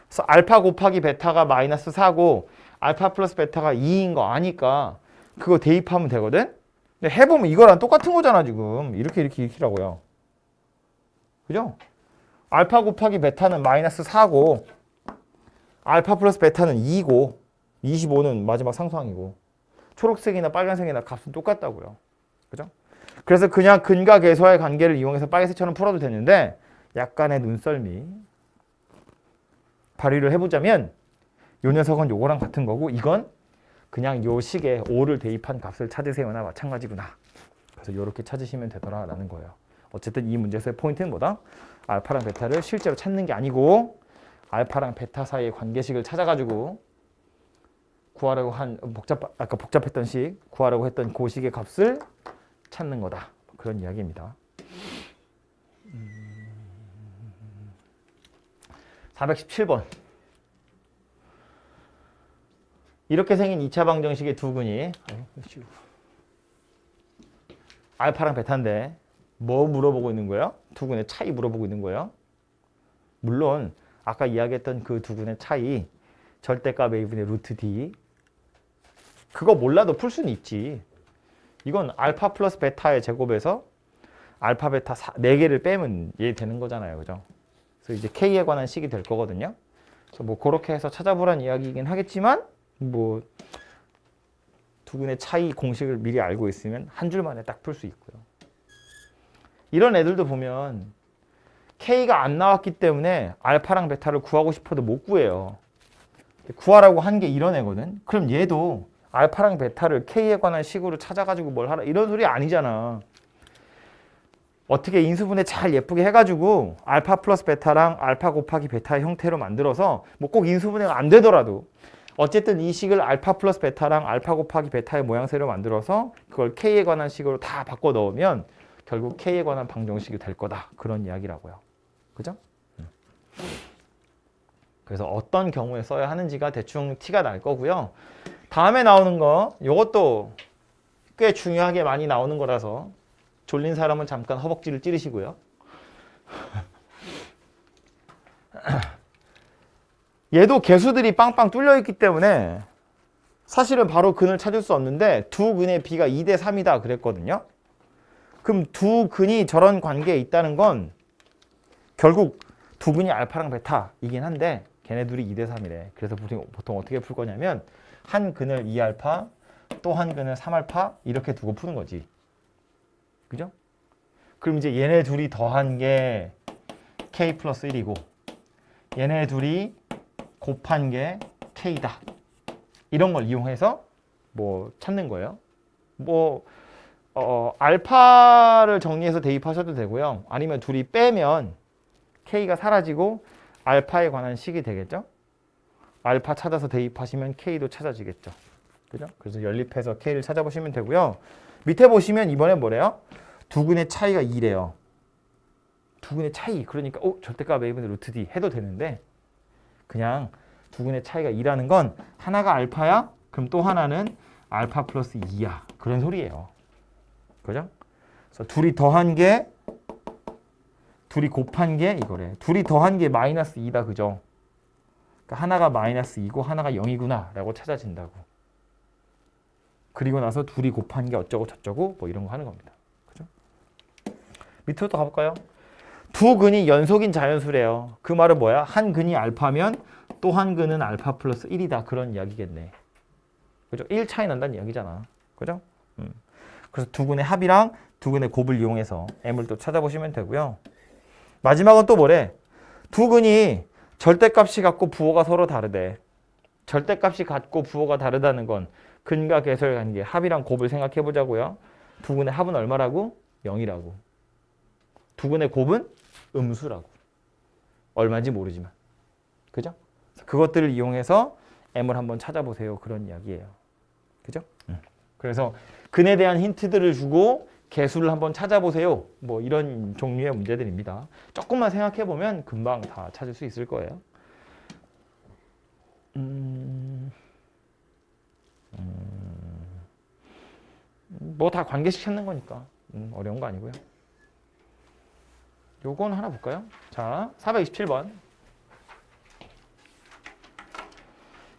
Speaker 1: 그래서 알파 곱하기 베타가 마이너스 4고 알파 플러스 베타가 2인 거 아니까 그거 대입하면 되거든. 근데 해보면 이거랑 똑같은 거잖아 지금. 이렇게라고요. 그죠? 알파 곱하기 베타는 마이너스 4고 알파 플러스 베타는 2고 25는 마지막 상수항이고 초록색이나 빨간색이나 값은 똑같다고요. 그죠? 그래서 그냥 근과 계수와의 관계를 이용해서 빨간색처럼 풀어도 되는데 약간의 눈썰미 발휘를 해보자면 요 녀석은 요거랑 같은 거고 이건 그냥 요 식에 5를 대입한 값을 찾으세요나 마찬가지구나. 그래서 이렇게 찾으시면 되더라라는 거예요. 어쨌든 이 문제에서의 포인트는 뭐다? 알파랑 베타를 실제로 찾는 게 아니고 알파랑 베타 사이의 관계식을 찾아가지고 구하려고 한 아까 복잡했던 식 구하려고 했던 그 식의 값을 찾는 거다. 그런 이야기입니다. 417번. 이렇게 생긴 2차 방정식의 두 근이 알파랑 베타인데 뭐 물어보고 있는 거예요? 두 근의 차이 물어보고 있는 거예요. 물론 아까 이야기했던 그 두 근의 차이 절대값 a분의 루트 d 그거 몰라도 풀 수는 있지. 이건 알파 플러스 베타의 제곱에서 알파 베타 4개를 빼면 얘 되는 거잖아요. 그죠? 그래서 이제 k에 관한 식이 될 거거든요. 그래서 뭐 그렇게 해서 찾아보란 이야기이긴 하겠지만 뭐 두 근의 차이 공식을 미리 알고 있으면 한 줄 만에 딱 풀 수 있고요. 이런 애들도 보면 k가 안 나왔기 때문에 알파랑 베타를 구하고 싶어도 못 구해요. 구하라고 한 게 이런 애거든. 그럼 얘도 알파랑 베타를 k에 관한 식으로 찾아가지고 뭘 하라 이런 소리 아니잖아. 어떻게 인수분해 잘 예쁘게 해가지고 알파 플러스 베타랑 알파 곱하기 베타의 형태로 만들어서 뭐 꼭 인수분해가 안 되더라도 어쨌든 이 식을 알파 플러스 베타랑 알파 곱하기 베타의 모양새로 만들어서 그걸 k에 관한 식으로 다 바꿔 넣으면 결국 k에 관한 방정식이 될 거다. 그런 이야기라고요. 그죠? 그래서 어떤 경우에 써야 하는지가 대충 티가 날 거고요. 다음에 나오는 거 이것도 꽤 중요하게 많이 나오는 거라서 졸린 사람은 잠깐 허벅지를 찌르시고요. 얘도 개수들이 빵빵 뚫려 있기 때문에 사실은 바로 근을 찾을 수 없는데 두 근의 비가 2대 3이다 그랬거든요. 그럼 두 근이 저런 관계에 있다는 건 결국 두 근이 알파랑 베타이긴 한데 걔네 둘이 2대 3이래. 그래서 보통 어떻게 풀 거냐면 한 근을 2알파 또 한 근을 3알파 이렇게 두고 푸는 거지. 그죠? 그럼 이제 얘네 둘이 더한 게 k 플러스 1이고 얘네 둘이 곱한 게 k다. 이런 걸 이용해서 뭐 찾는 거예요. 뭐 알파를 정리해서 대입하셔도 되고요. 아니면 둘이 빼면 k가 사라지고 알파에 관한 식이 되겠죠. 알파 찾아서 대입하시면 k도 찾아지겠죠. 그죠? 그래서 연립해서 k를 찾아보시면 되고요. 밑에 보시면 이번에 뭐래요? 두 근의 차이가 2래요. 두 근의 차이. 그러니까 절대값 a분의 루트 d 해도 되는데 그냥 두 근의 차이가 2라는 건 하나가 알파야? 그럼 또 하나는 알파 플러스 2야. 그런 소리예요. 그죠? 그래서 둘이 더한 게 둘이 곱한 게 이거래. 둘이 더한 게 마이너스 2다. 그죠? 그러니까 하나가 마이너스 2고 하나가 0이구나 라고 찾아진다고. 그리고 나서 둘이 곱한 게 어쩌고 저쩌고 뭐 이런 거 하는 겁니다. 그죠? 밑으로 또 가볼까요? 두 근이 연속인 자연수래요. 그 말은 뭐야? 한 근이 알파면 또 한 근은 알파 플러스 1이다. 그런 이야기겠네. 그죠? 1 차이 난다는 이야기잖아. 그죠? 그래서 두 근의 합이랑 두 근의 곱을 이용해서 m을 또 찾아보시면 되고요. 마지막은 또 뭐래? 두 근이 절대값이 같고 부호가 서로 다르대. 절대값이 같고 부호가 다르다는 건 근과 계수의 관계, 합이랑 곱을 생각해 보자고요. 두 근의 합은 얼마라고? 0이라고. 두 근의 곱은 음수라고. 얼마인지 모르지만. 그죠? 그것들을 이용해서 m을 한번 찾아보세요. 그런 이야기예요. 그죠? 그래서 근에 대한 힌트들을 주고 개수를 한번 찾아보세요. 뭐 이런 종류의 문제들입니다. 조금만 생각해 보면 금방 다 찾을 수 있을 거예요. 뭐 다 관계식 찾는 거니까 어려운 거 아니고요. 요건 하나 볼까요? 자, 427번.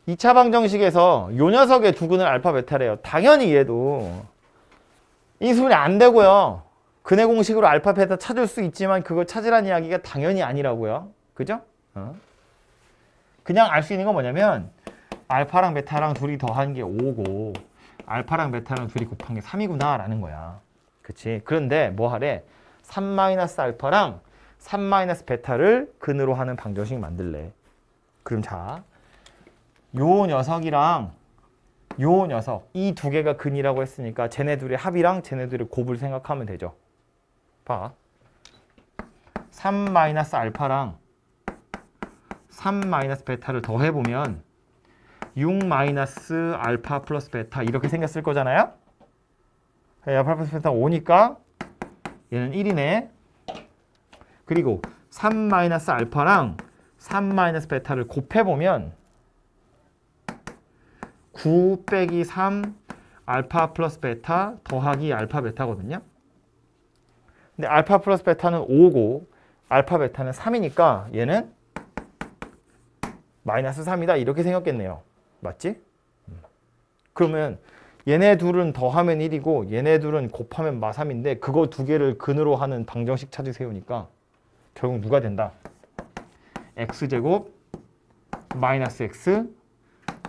Speaker 1: 2차 방정식에서 요 녀석의 두 근을 알파 베타래요. 당연히 얘도 인수분해 안 되고요. 근의 공식으로 알파 베타 찾을 수 있지만 그걸 찾으라는 이야기가 당연히 아니라고요. 그죠? 그냥 알 수 있는 건 뭐냐면 알파랑 베타랑 둘이 더한 게 5고 알파랑 베타랑 둘이 곱한 게 3이구나 라는 거야. 그치? 그런데 뭐 하래? 3-알파랑 3-베타를 근으로 하는 방정식 만들래. 그럼 자, 요 녀석이랑 요 녀석 이 두 개가 근이라고 했으니까 쟤네 둘의 합이랑 쟤네 둘의 곱을 생각하면 되죠. 봐. 3-알파랑 3-베타를 더해보면 6-알파 플러스 베타 이렇게 생겼을 거잖아요. 알파 플러스 베타 5니까 얘는 1이네. 그리고 3-알파랑 3-베타를 곱해보면 9 빼기 3 알파 플러스 베타 더하기 알파 베타거든요. 근데 알파 플러스 베타는 5고 알파 베타는 3이니까 얘는 마이너스 3이다 이렇게 생겼겠네요. 맞지? 그러면 얘네 둘은 더하면 1이고 얘네 둘은 곱하면 마3인데 그거 두 개를 근으로 하는 방정식 찾으세요니까 결국 누가 된다? x제곱 마이너스 x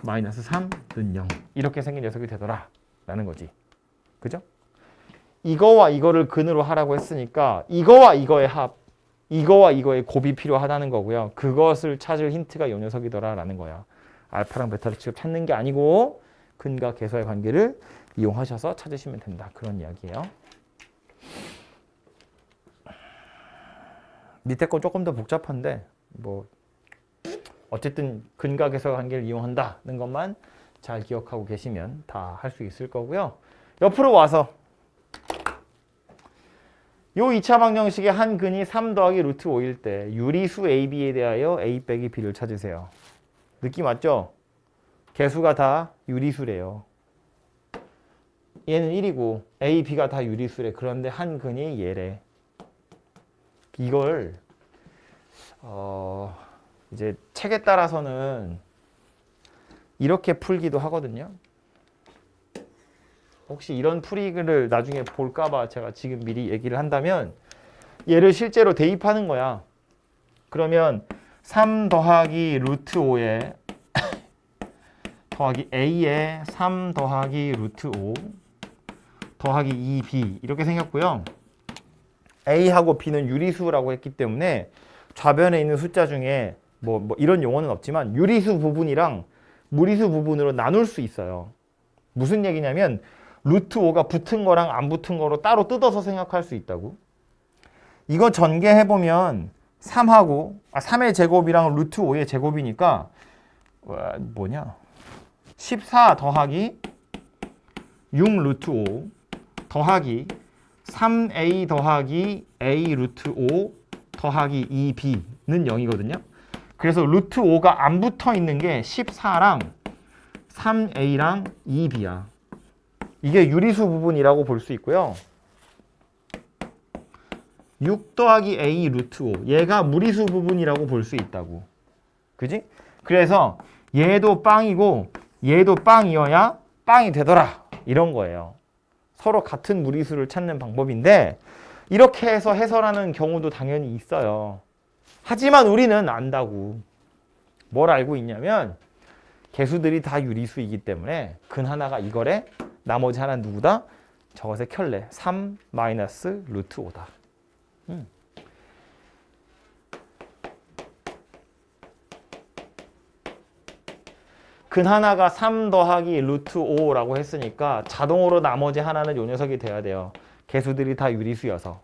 Speaker 1: 마이너스 3는 0 이렇게 생긴 녀석이 되더라 라는 거지. 그죠? 이거와 이거를 근으로 하라고 했으니까 이거와 이거의 합 이거와 이거의 곱이 필요하다는 거고요. 그것을 찾을 힌트가 이 녀석이더라 라는 거야. 알파랑 베타를 직접 찾는 게 아니고 근과 계수의 관계를 이용하셔서 찾으시면 된다. 그런 이야기예요. 밑에 건 조금 더 복잡한데 뭐 어쨌든 근과 계수의 관계를 이용한다는 것만 잘 기억하고 계시면 다 할 수 있을 거고요. 옆으로 와서 요 2차 방정식의 한 근이 3 더하기 루트 5일 때 유리수 AB에 대하여 A 빼기 B를 찾으세요. 느낌 왔죠? 개수가 다 유리수래요. 얘는 1이고 A, B가 다 유리수래. 그런데 한 근이 얘래. 이걸 이제 책에 따라서는 이렇게 풀기도 하거든요. 혹시 이런 풀이를 나중에 볼까봐 제가 지금 미리 얘기를 한다면 얘를 실제로 대입하는 거야. 그러면 3 더하기 루트 5에 더하기 A에 3 더하기 루트 5 더하기 2B 이렇게 생겼고요. A하고 B는 유리수라고 했기 때문에 좌변에 있는 숫자 중에 뭐 이런 용어는 없지만 유리수 부분이랑 무리수 부분으로 나눌 수 있어요. 무슨 얘기냐면 루트 5가 붙은 거랑 안 붙은 거로 따로 뜯어서 생각할 수 있다고. 이거 전개해보면 3의 제곱이랑 루트 5의 제곱이니까 뭐냐 14 더하기 6 루트 5 더하기 3a 더하기 a 루트 5 더하기 2b는 0이거든요. 그래서 루트 5가 안 붙어 있는 게 14랑 3a랑 2b야. 이게 유리수 부분이라고 볼 수 있고요. 6 더하기 a 루트 5 얘가 무리수 부분이라고 볼 수 있다고. 그지? 그래서 얘도 빵이고 얘도 빵이어야 빵이 되더라. 이런 거예요. 서로 같은 무리수를 찾는 방법인데 이렇게 해서 해설하는 경우도 당연히 있어요. 하지만 우리는 안다고. 뭘 알고 있냐면 개수들이 다 유리수이기 때문에 근 하나가 이거래. 나머지 하나는 누구다? 저것의 켤레 3 마이너스 루트 5다. 근 하나가 3 더하기 루트 5라고 했으니까 자동으로 나머지 하나는 요 녀석이 돼야 돼요. 개수들이 다 유리수여서.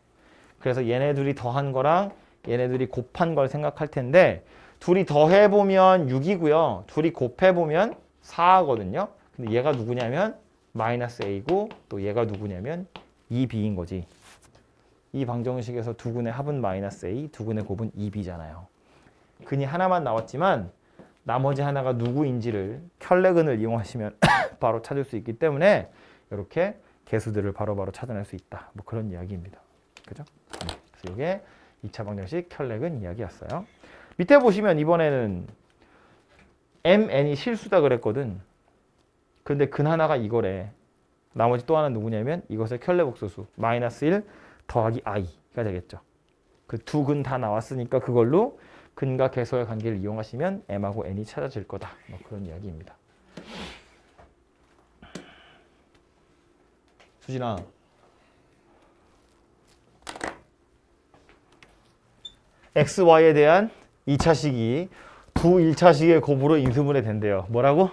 Speaker 1: 그래서 얘네 둘이 더한 거랑 얘네 둘이 곱한 걸 생각할 텐데 둘이 더해보면 6이고요. 둘이 곱해보면 4거든요. 근데 얘가 누구냐면 마이너스 a고 또 얘가 누구냐면 2b인 거지. 이 방정식에서 두 근의 합은 마이너스 a, 두 근의 곱은 2b잖아요. 근이 하나만 나왔지만 나머지 하나가 누구인지를 켤레근을 이용하시면 바로 찾을 수 있기 때문에 이렇게 개수들을 바로바로 찾아낼 수 있다. 뭐 그런 이야기입니다. 그죠? 그래서 이게 2차 방정식 켤레근 이야기였어요. 밑에 보시면 이번에는 mn이 실수다 그랬거든. 근데 근 하나가 이거래. 나머지 또 하나는 누구냐면 이것의 켤레 복소수 마이너스 1 더하기 i가 되겠죠. 그 두 근 다 나왔으니까 그걸로 근과 개수의 관계를 이용하시면 m하고 n이 찾아질 거다. 뭐 그런 이야기입니다. 수진아. x, y에 대한 2차식이 두 1차식의 곱으로 인수분해 된대요. 뭐라고?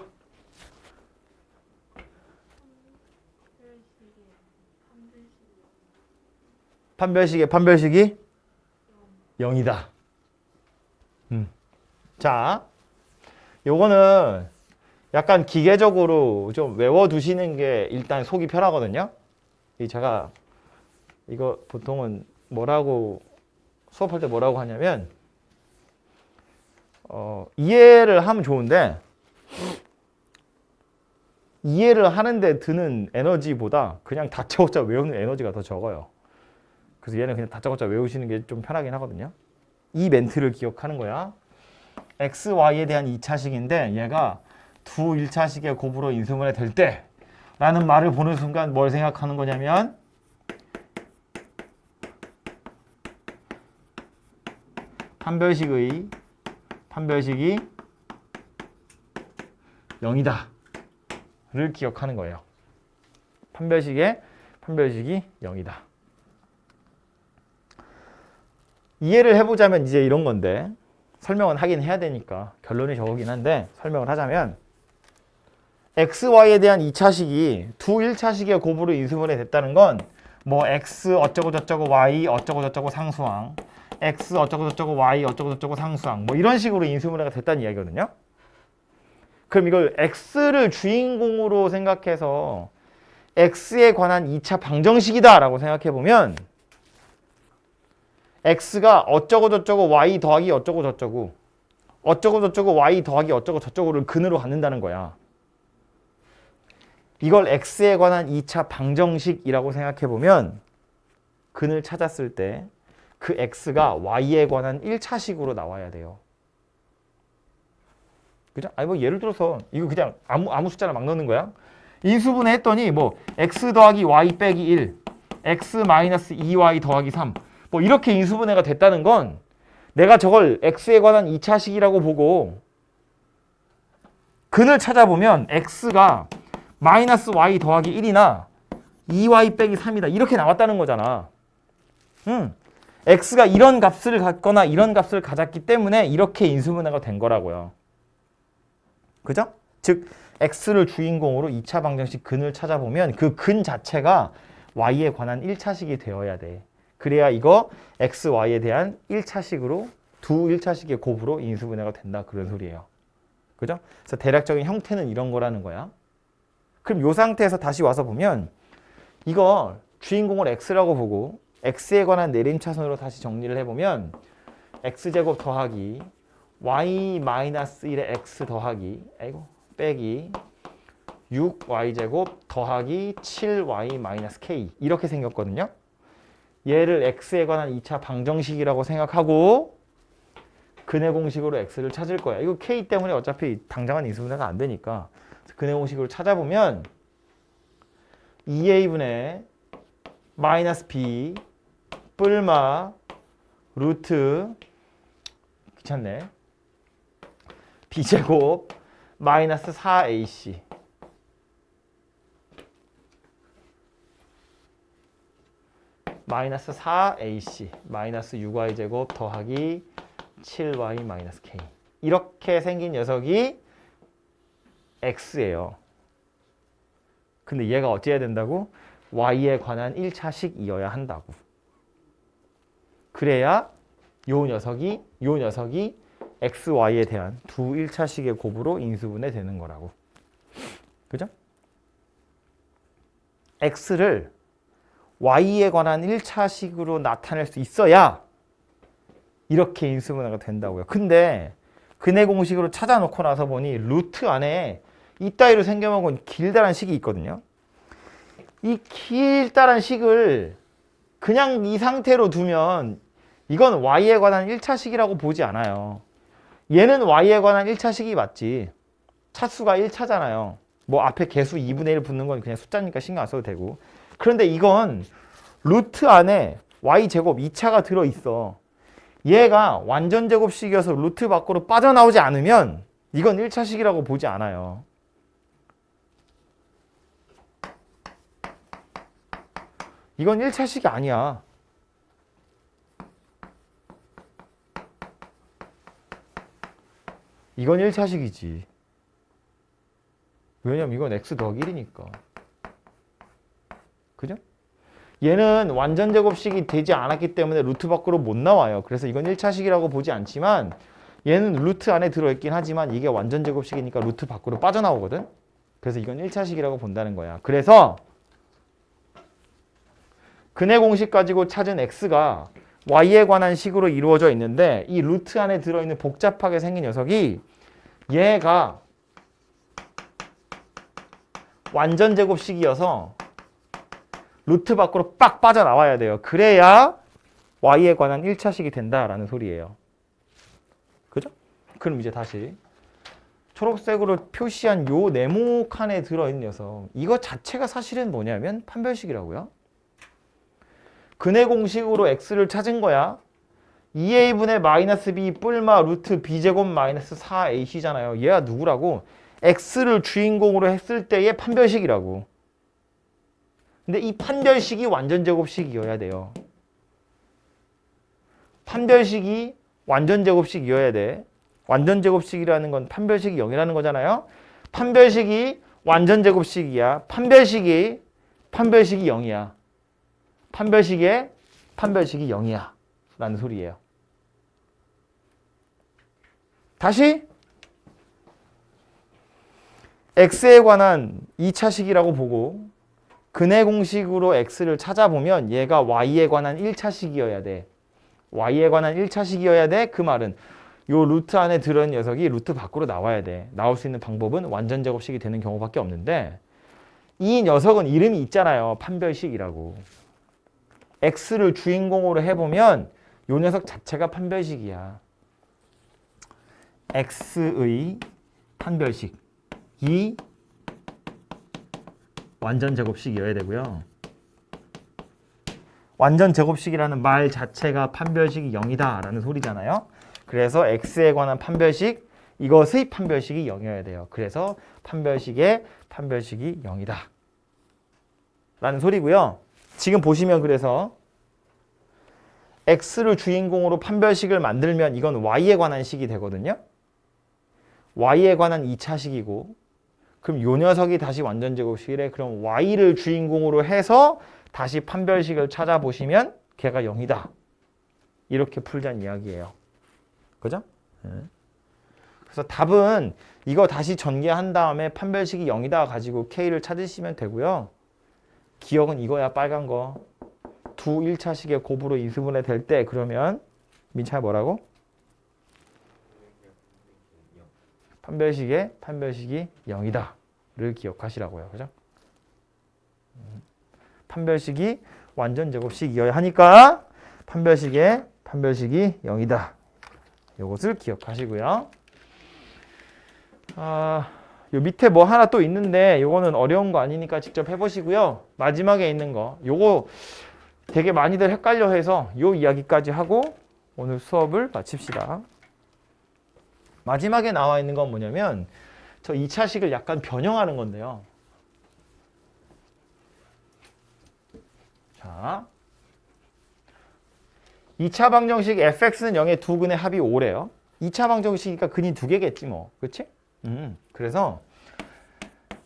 Speaker 1: 판별식이 0이다. 자, 요거는 약간 기계적으로 좀 외워두시는 게 일단 속이 편하거든요. 제가 이거 보통은 수업할 때 뭐라고 하냐면 이해를 하면 좋은데 이해를 하는데 드는 에너지보다 그냥 다짜고짜 외우는 에너지가 더 적어요. 그래서 얘는 그냥 다짜고짜 외우시는 게 좀 편하긴 하거든요. 이 멘트를 기억하는 거야. x, y에 대한 2차식인데 얘가 두 1차식의 곱으로 인수분해 될 때 라는 말을 보는 순간 뭘 생각하는 거냐면 판별식이 0이다 를 기억하는 거예요. 판별식이 0이다. 이해를 해보자면 이제 이런 건데 설명은 하긴 해야 되니까 결론이 저거긴 한데 설명을 하자면 x, y에 대한 2차식이 두 1차식의 곱으로 인수분해 됐다는 건 뭐 x 어쩌고 저쩌고 y 어쩌고 저쩌고 상수항 x 어쩌고 저쩌고 y 어쩌고 저쩌고 상수항 뭐 이런 식으로 인수분해가 됐다는 이야기거든요. 그럼 이걸 x를 주인공으로 생각해서 x에 관한 2차 방정식이다 라고 생각해 보면 x가 어쩌고저쩌고 y 더하기 어쩌고저쩌고 어쩌고저쩌고 y 더하기 어쩌고저쩌고를 근으로 갖는다는 거야. 이걸 x에 관한 2차 방정식이라고 생각해보면 근을 찾았을 때 그 x가 y에 관한 1차식으로 나와야 돼요. 그죠? 아니 뭐 예를 들어서 이거 그냥 아무 숫자를 막 넣는 거야. 인수분해 했더니 뭐 x 더하기 y 빼기 1, x 마이너스 2y 더하기 3 뭐 이렇게 인수분해가 됐다는 건 내가 저걸 x에 관한 2차식이라고 보고 근을 찾아보면 x가 마이너스 y 더하기 1이나 2y 빼기 3이다 이렇게 나왔다는 거잖아. x가 이런 값을 갖거나 이런 값을 가졌기 때문에 이렇게 인수분해가 된 거라고요. 그죠? 즉 x를 주인공으로 2차 방정식 근을 찾아보면 그 근 자체가 y에 관한 1차식이 되어야 돼. 그래야 이거 x, y에 대한 1차식으로 두 1차식의 곱으로 인수분해가 된다 그런 소리예요. 그죠? 그래서 대략적인 형태는 이런 거라는 거야. 그럼 이 상태에서 다시 와서 보면 이거 주인공을 x라고 보고 x에 관한 내림차순으로 다시 정리를 해보면 x제곱 더하기 y-1의 x 더하기 빼기 6y제곱 더하기 7y-k 이렇게 생겼거든요. 얘를 x에 관한 2차 방정식이라고 생각하고 근의 공식으로 x를 찾을 거야. 이거 k 때문에 어차피 당장은 인수분해가 안 되니까 근의 공식으로 찾아보면 2a분의 마이너스 b 뿔마 루트 귀찮네 b제곱 마이너스 4ac 마이너스 4ac 마이너스 6y제곱 더하기 7y 마이너스 k 이렇게 생긴 녀석이 x예요. 근데 얘가 어찌해야 된다고? y에 관한 1차식이어야 한다고. 그래야 요 녀석이 x, y에 대한 두 1차식의 곱으로 인수분해 되는 거라고. 그죠? x를 y에 관한 1차식으로 나타낼 수 있어야 이렇게 인수분해가 된다고요. 근데 근의 공식으로 찾아놓고 나서 보니 루트 안에 이따위로 생겨먹은 길다란 식이 있거든요. 이 길다란 식을 그냥 이 상태로 두면 이건 y에 관한 1차식이라고 보지 않아요. 얘는 y에 관한 1차식이 맞지. 차수가 1차잖아요. 뭐 앞에 개수 2분의 1 붙는 건 그냥 숫자니까 신경 안 써도 되고. 그런데 이건 루트 안에 y제곱 2차가 들어있어. 얘가 완전 제곱식이어서 루트 밖으로 빠져나오지 않으면 이건 1차식이라고 보지 않아요. 이건 1차식이 아니야. 이건 1차식이지. 왜냐면 이건 x 더하기 1이니까. 그죠? 얘는 완전 제곱식이 되지 않았기 때문에 루트 밖으로 못 나와요. 그래서 이건 1차식이라고 보지 않지만 얘는 루트 안에 들어있긴 하지만 이게 완전 제곱식이니까 루트 밖으로 빠져나오거든. 그래서 이건 1차식이라고 본다는 거야. 그래서 근의 공식 가지고 찾은 x가 y에 관한 식으로 이루어져 있는데 이 루트 안에 들어있는 복잡하게 생긴 녀석이 얘가 완전 제곱식이어서 루트 밖으로 빡 빠져나와야 돼요. 그래야 y에 관한 1차식이 된다라는 소리예요. 그죠? 그럼 이제 다시 초록색으로 표시한 요 네모 칸에 들어있는 녀석 이거 자체가 사실은 뭐냐면 판별식이라고요. 근의 공식으로 x를 찾은 거야. 2a분의 마이너스 b 뿔마 루트 b제곱 마이너스 4ac잖아요. 얘가 누구라고? x를 주인공으로 했을 때의 판별식이라고. 근데 이 판별식이 완전 제곱식이어야 돼요. 판별식이 완전 제곱식이어야 돼. 완전 제곱식이라는 건 판별식이 0이라는 거잖아요. 판별식이 완전 제곱식이야. 판별식이 0이야. 판별식이 0이야. 라는 소리예요. 다시 x에 관한 2차식이라고 보고 근의 공식으로 x를 찾아보면 얘가 y에 관한 1차식이어야 돼. y에 관한 1차식이어야 돼. 그 말은 요 루트 안에 들어있는 녀석이 루트 밖으로 나와야 돼. 나올 수 있는 방법은 완전 제곱식이 되는 경우밖에 없는데 이 녀석은 이름이 있잖아요. 판별식이라고. x를 주인공으로 해보면 요 녀석 자체가 판별식이야. x의 판별식이 완전 제곱식이어야 되고요. 완전 제곱식이라는 말 자체가 판별식이 0이다 라는 소리잖아요. 그래서 x에 관한 판별식, 이것의 판별식이 0이어야 돼요. 그래서 판별식의 판별식이 0이다 라는 소리고요. 지금 보시면 그래서 x를 주인공으로 판별식을 만들면 이건 y에 관한 식이 되거든요. y에 관한 2차식이고 그럼 요 녀석이 다시 완전 제곱식이래. 그럼 y를 주인공으로 해서 다시 판별식을 찾아보시면 걔가 0이다. 이렇게 풀자는 이야기예요. 그죠? 그래서 답은 이거 다시 전개한 다음에 판별식이 0이다 가지고 k를 찾으시면 되고요. 기억은 이거야. 빨간 거. 두 1차식의 곱으로 인수분해 될 때 그러면 민차야 뭐라고? 판별식의 판별식이 0이다 를 기억하시라고요. 그죠? 판별식이 완전 제곱식이어야 하니까 판별식의 판별식이 0이다. 이것을 기억하시고요. 요 밑에 뭐 하나 또 있는데 요거는 어려운 거 아니니까 직접 해보시고요. 마지막에 있는 거 요거 되게 많이들 헷갈려 해서 요 이야기까지 하고 오늘 수업을 마칩시다. 마지막에 나와 있는 건 뭐냐면 저 2차식을 약간 변형하는 건데요. 자, 2차 방정식 fx는 0의 두 근의 합이 5래요. 2차 방정식이니까 근이 두 개겠지 뭐. 그치? 그래서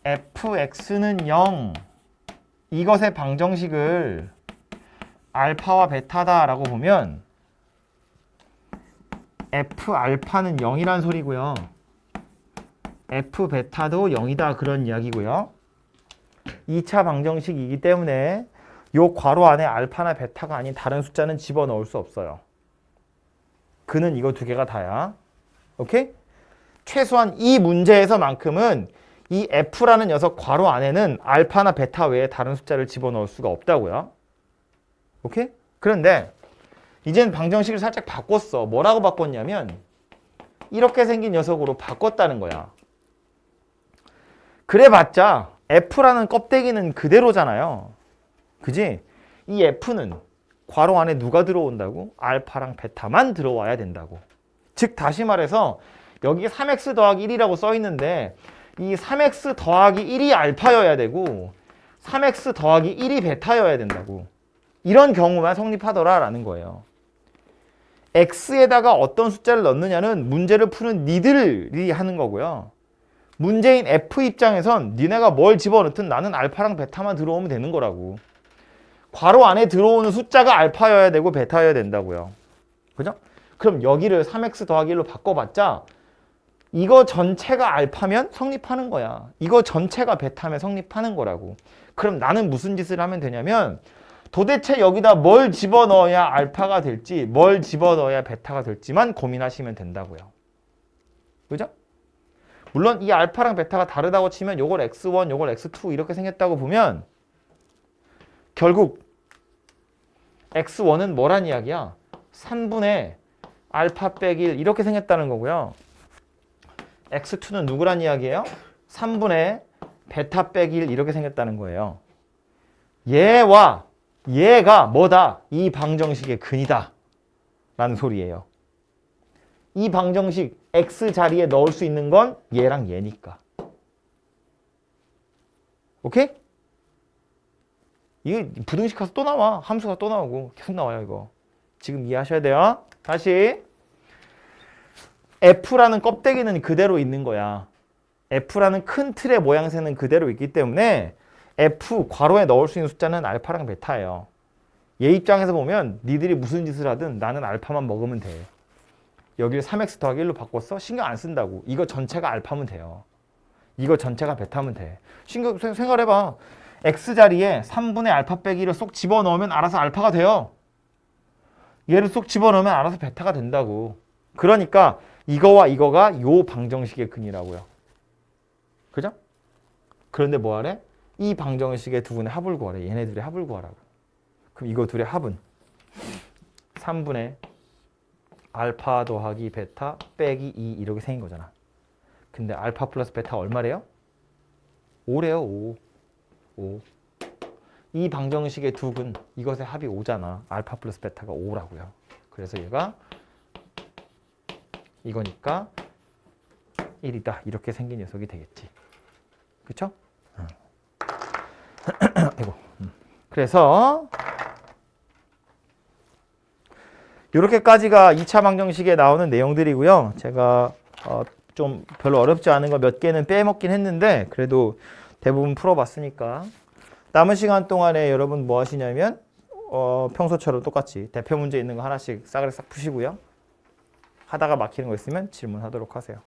Speaker 1: fx는 0 이것의 방정식을 알파와 베타다 라고 보면 f알파는 0이란 소리고요. f베타도 0이다 그런 이야기고요. 2차 방정식이기 때문에 요 괄호 안에 알파나 베타가 아닌 다른 숫자는 집어넣을 수 없어요. 그는 이거 두 개가 다야. 오케이? 최소한 이 문제에서만큼은 이 f라는 녀석 괄호 안에는 알파나 베타 외에 다른 숫자를 집어넣을 수가 없다고요. 오케이? 그런데 이젠 방정식을 살짝 바꿨어. 뭐라고 바꿨냐면 이렇게 생긴 녀석으로 바꿨다는 거야. 그래봤자 f라는 껍데기는 그대로잖아요. 그지? 이 f는 괄호 안에 누가 들어온다고? 알파랑 베타만 들어와야 된다고. 즉 다시 말해서 여기 3x 더하기 1이라고 써 있는데 이 3x 더하기 1이 알파여야 되고 3x 더하기 1이 베타여야 된다고. 이런 경우만 성립하더라라는 거예요. x에다가 어떤 숫자를 넣느냐는 문제를 푸는 니들이 하는 거고요. 문제인 f 입장에선 니네가 뭘 집어넣든 나는 알파랑 베타만 들어오면 되는 거라고. 괄호 안에 들어오는 숫자가 알파여야 되고 베타여야 된다고요. 그죠? 그럼 여기를 3x 더하기 1로 바꿔봤자 이거 전체가 알파면 성립하는 거야. 이거 전체가 베타면 성립하는 거라고. 그럼 나는 무슨 짓을 하면 되냐면 도대체 여기다 뭘 집어넣어야 알파가 될지 뭘 집어넣어야 베타가 될지만 고민하시면 된다고요. 그죠? 물론 이 알파랑 베타가 다르다고 치면 요걸 x1, 요걸 x2 이렇게 생겼다고 보면 결국 x1은 뭐란 이야기야? 3분의 알파 빼기 1 이렇게 생겼다는 거고요. x2는 누구란 이야기예요? 3분의 베타 빼기 1 이렇게 생겼다는 거예요. 얘와 얘가 뭐다? 이 방정식의 근이다 라는 소리예요. 이 방정식 x 자리에 넣을 수 있는 건 얘랑 얘니까. 오케이? 이거 부등식 가서 또 나와. 함수가 또 나오고 계속 나와요 이거. 지금 이해하셔야 돼요. 다시 f라는 껍데기는 그대로 있는 거야. f라는 큰 틀의 모양새는 그대로 있기 때문에 f 괄호에 넣을 수 있는 숫자는 알파랑 베타예요. 얘 입장에서 보면 니들이 무슨 짓을 하든 나는 알파만 먹으면 돼. 여기를 3x 더하기 1로 바꿨어? 신경 안 쓴다고. 이거 전체가 알파면 돼요. 이거 전체가 베타면 돼. 생각해봐. x 자리에 3분의 알파 빼기를 쏙 집어넣으면 알아서 알파가 돼요. 얘를 쏙 집어넣으면 알아서 베타가 된다고. 그러니까 이거와 이거가 요 방정식의 근이라고요. 그죠? 그런데 뭐 하래? 이 방정식의 두 분의 합을 구하래. 얘네 둘의 합을 구하라고. 그럼 이거 둘의 합은 3분의 알파 더하기 베타 빼기 2 이렇게 생긴 거잖아. 근데 알파 플러스 베타 얼마래요? 5래요. 5. 이 방정식의 두 근, 이것의 합이 5잖아. 알파 플러스 베타가 5라고요. 그래서 얘가 이거니까 1이다. 이렇게 생긴 녀석이 되겠지. 그쵸? 아이고. 그래서 이렇게까지가 2차 방정식에 나오는 내용들이고요. 제가 좀 별로 어렵지 않은 거 몇 개는 빼먹긴 했는데 그래도 대부분 풀어봤으니까 남은 시간 동안에 여러분 뭐 하시냐면 평소처럼 똑같이 대표 문제 있는 거 하나씩 싸그리 싹 푸시고요. 하다가 막히는 거 있으면 질문하도록 하세요.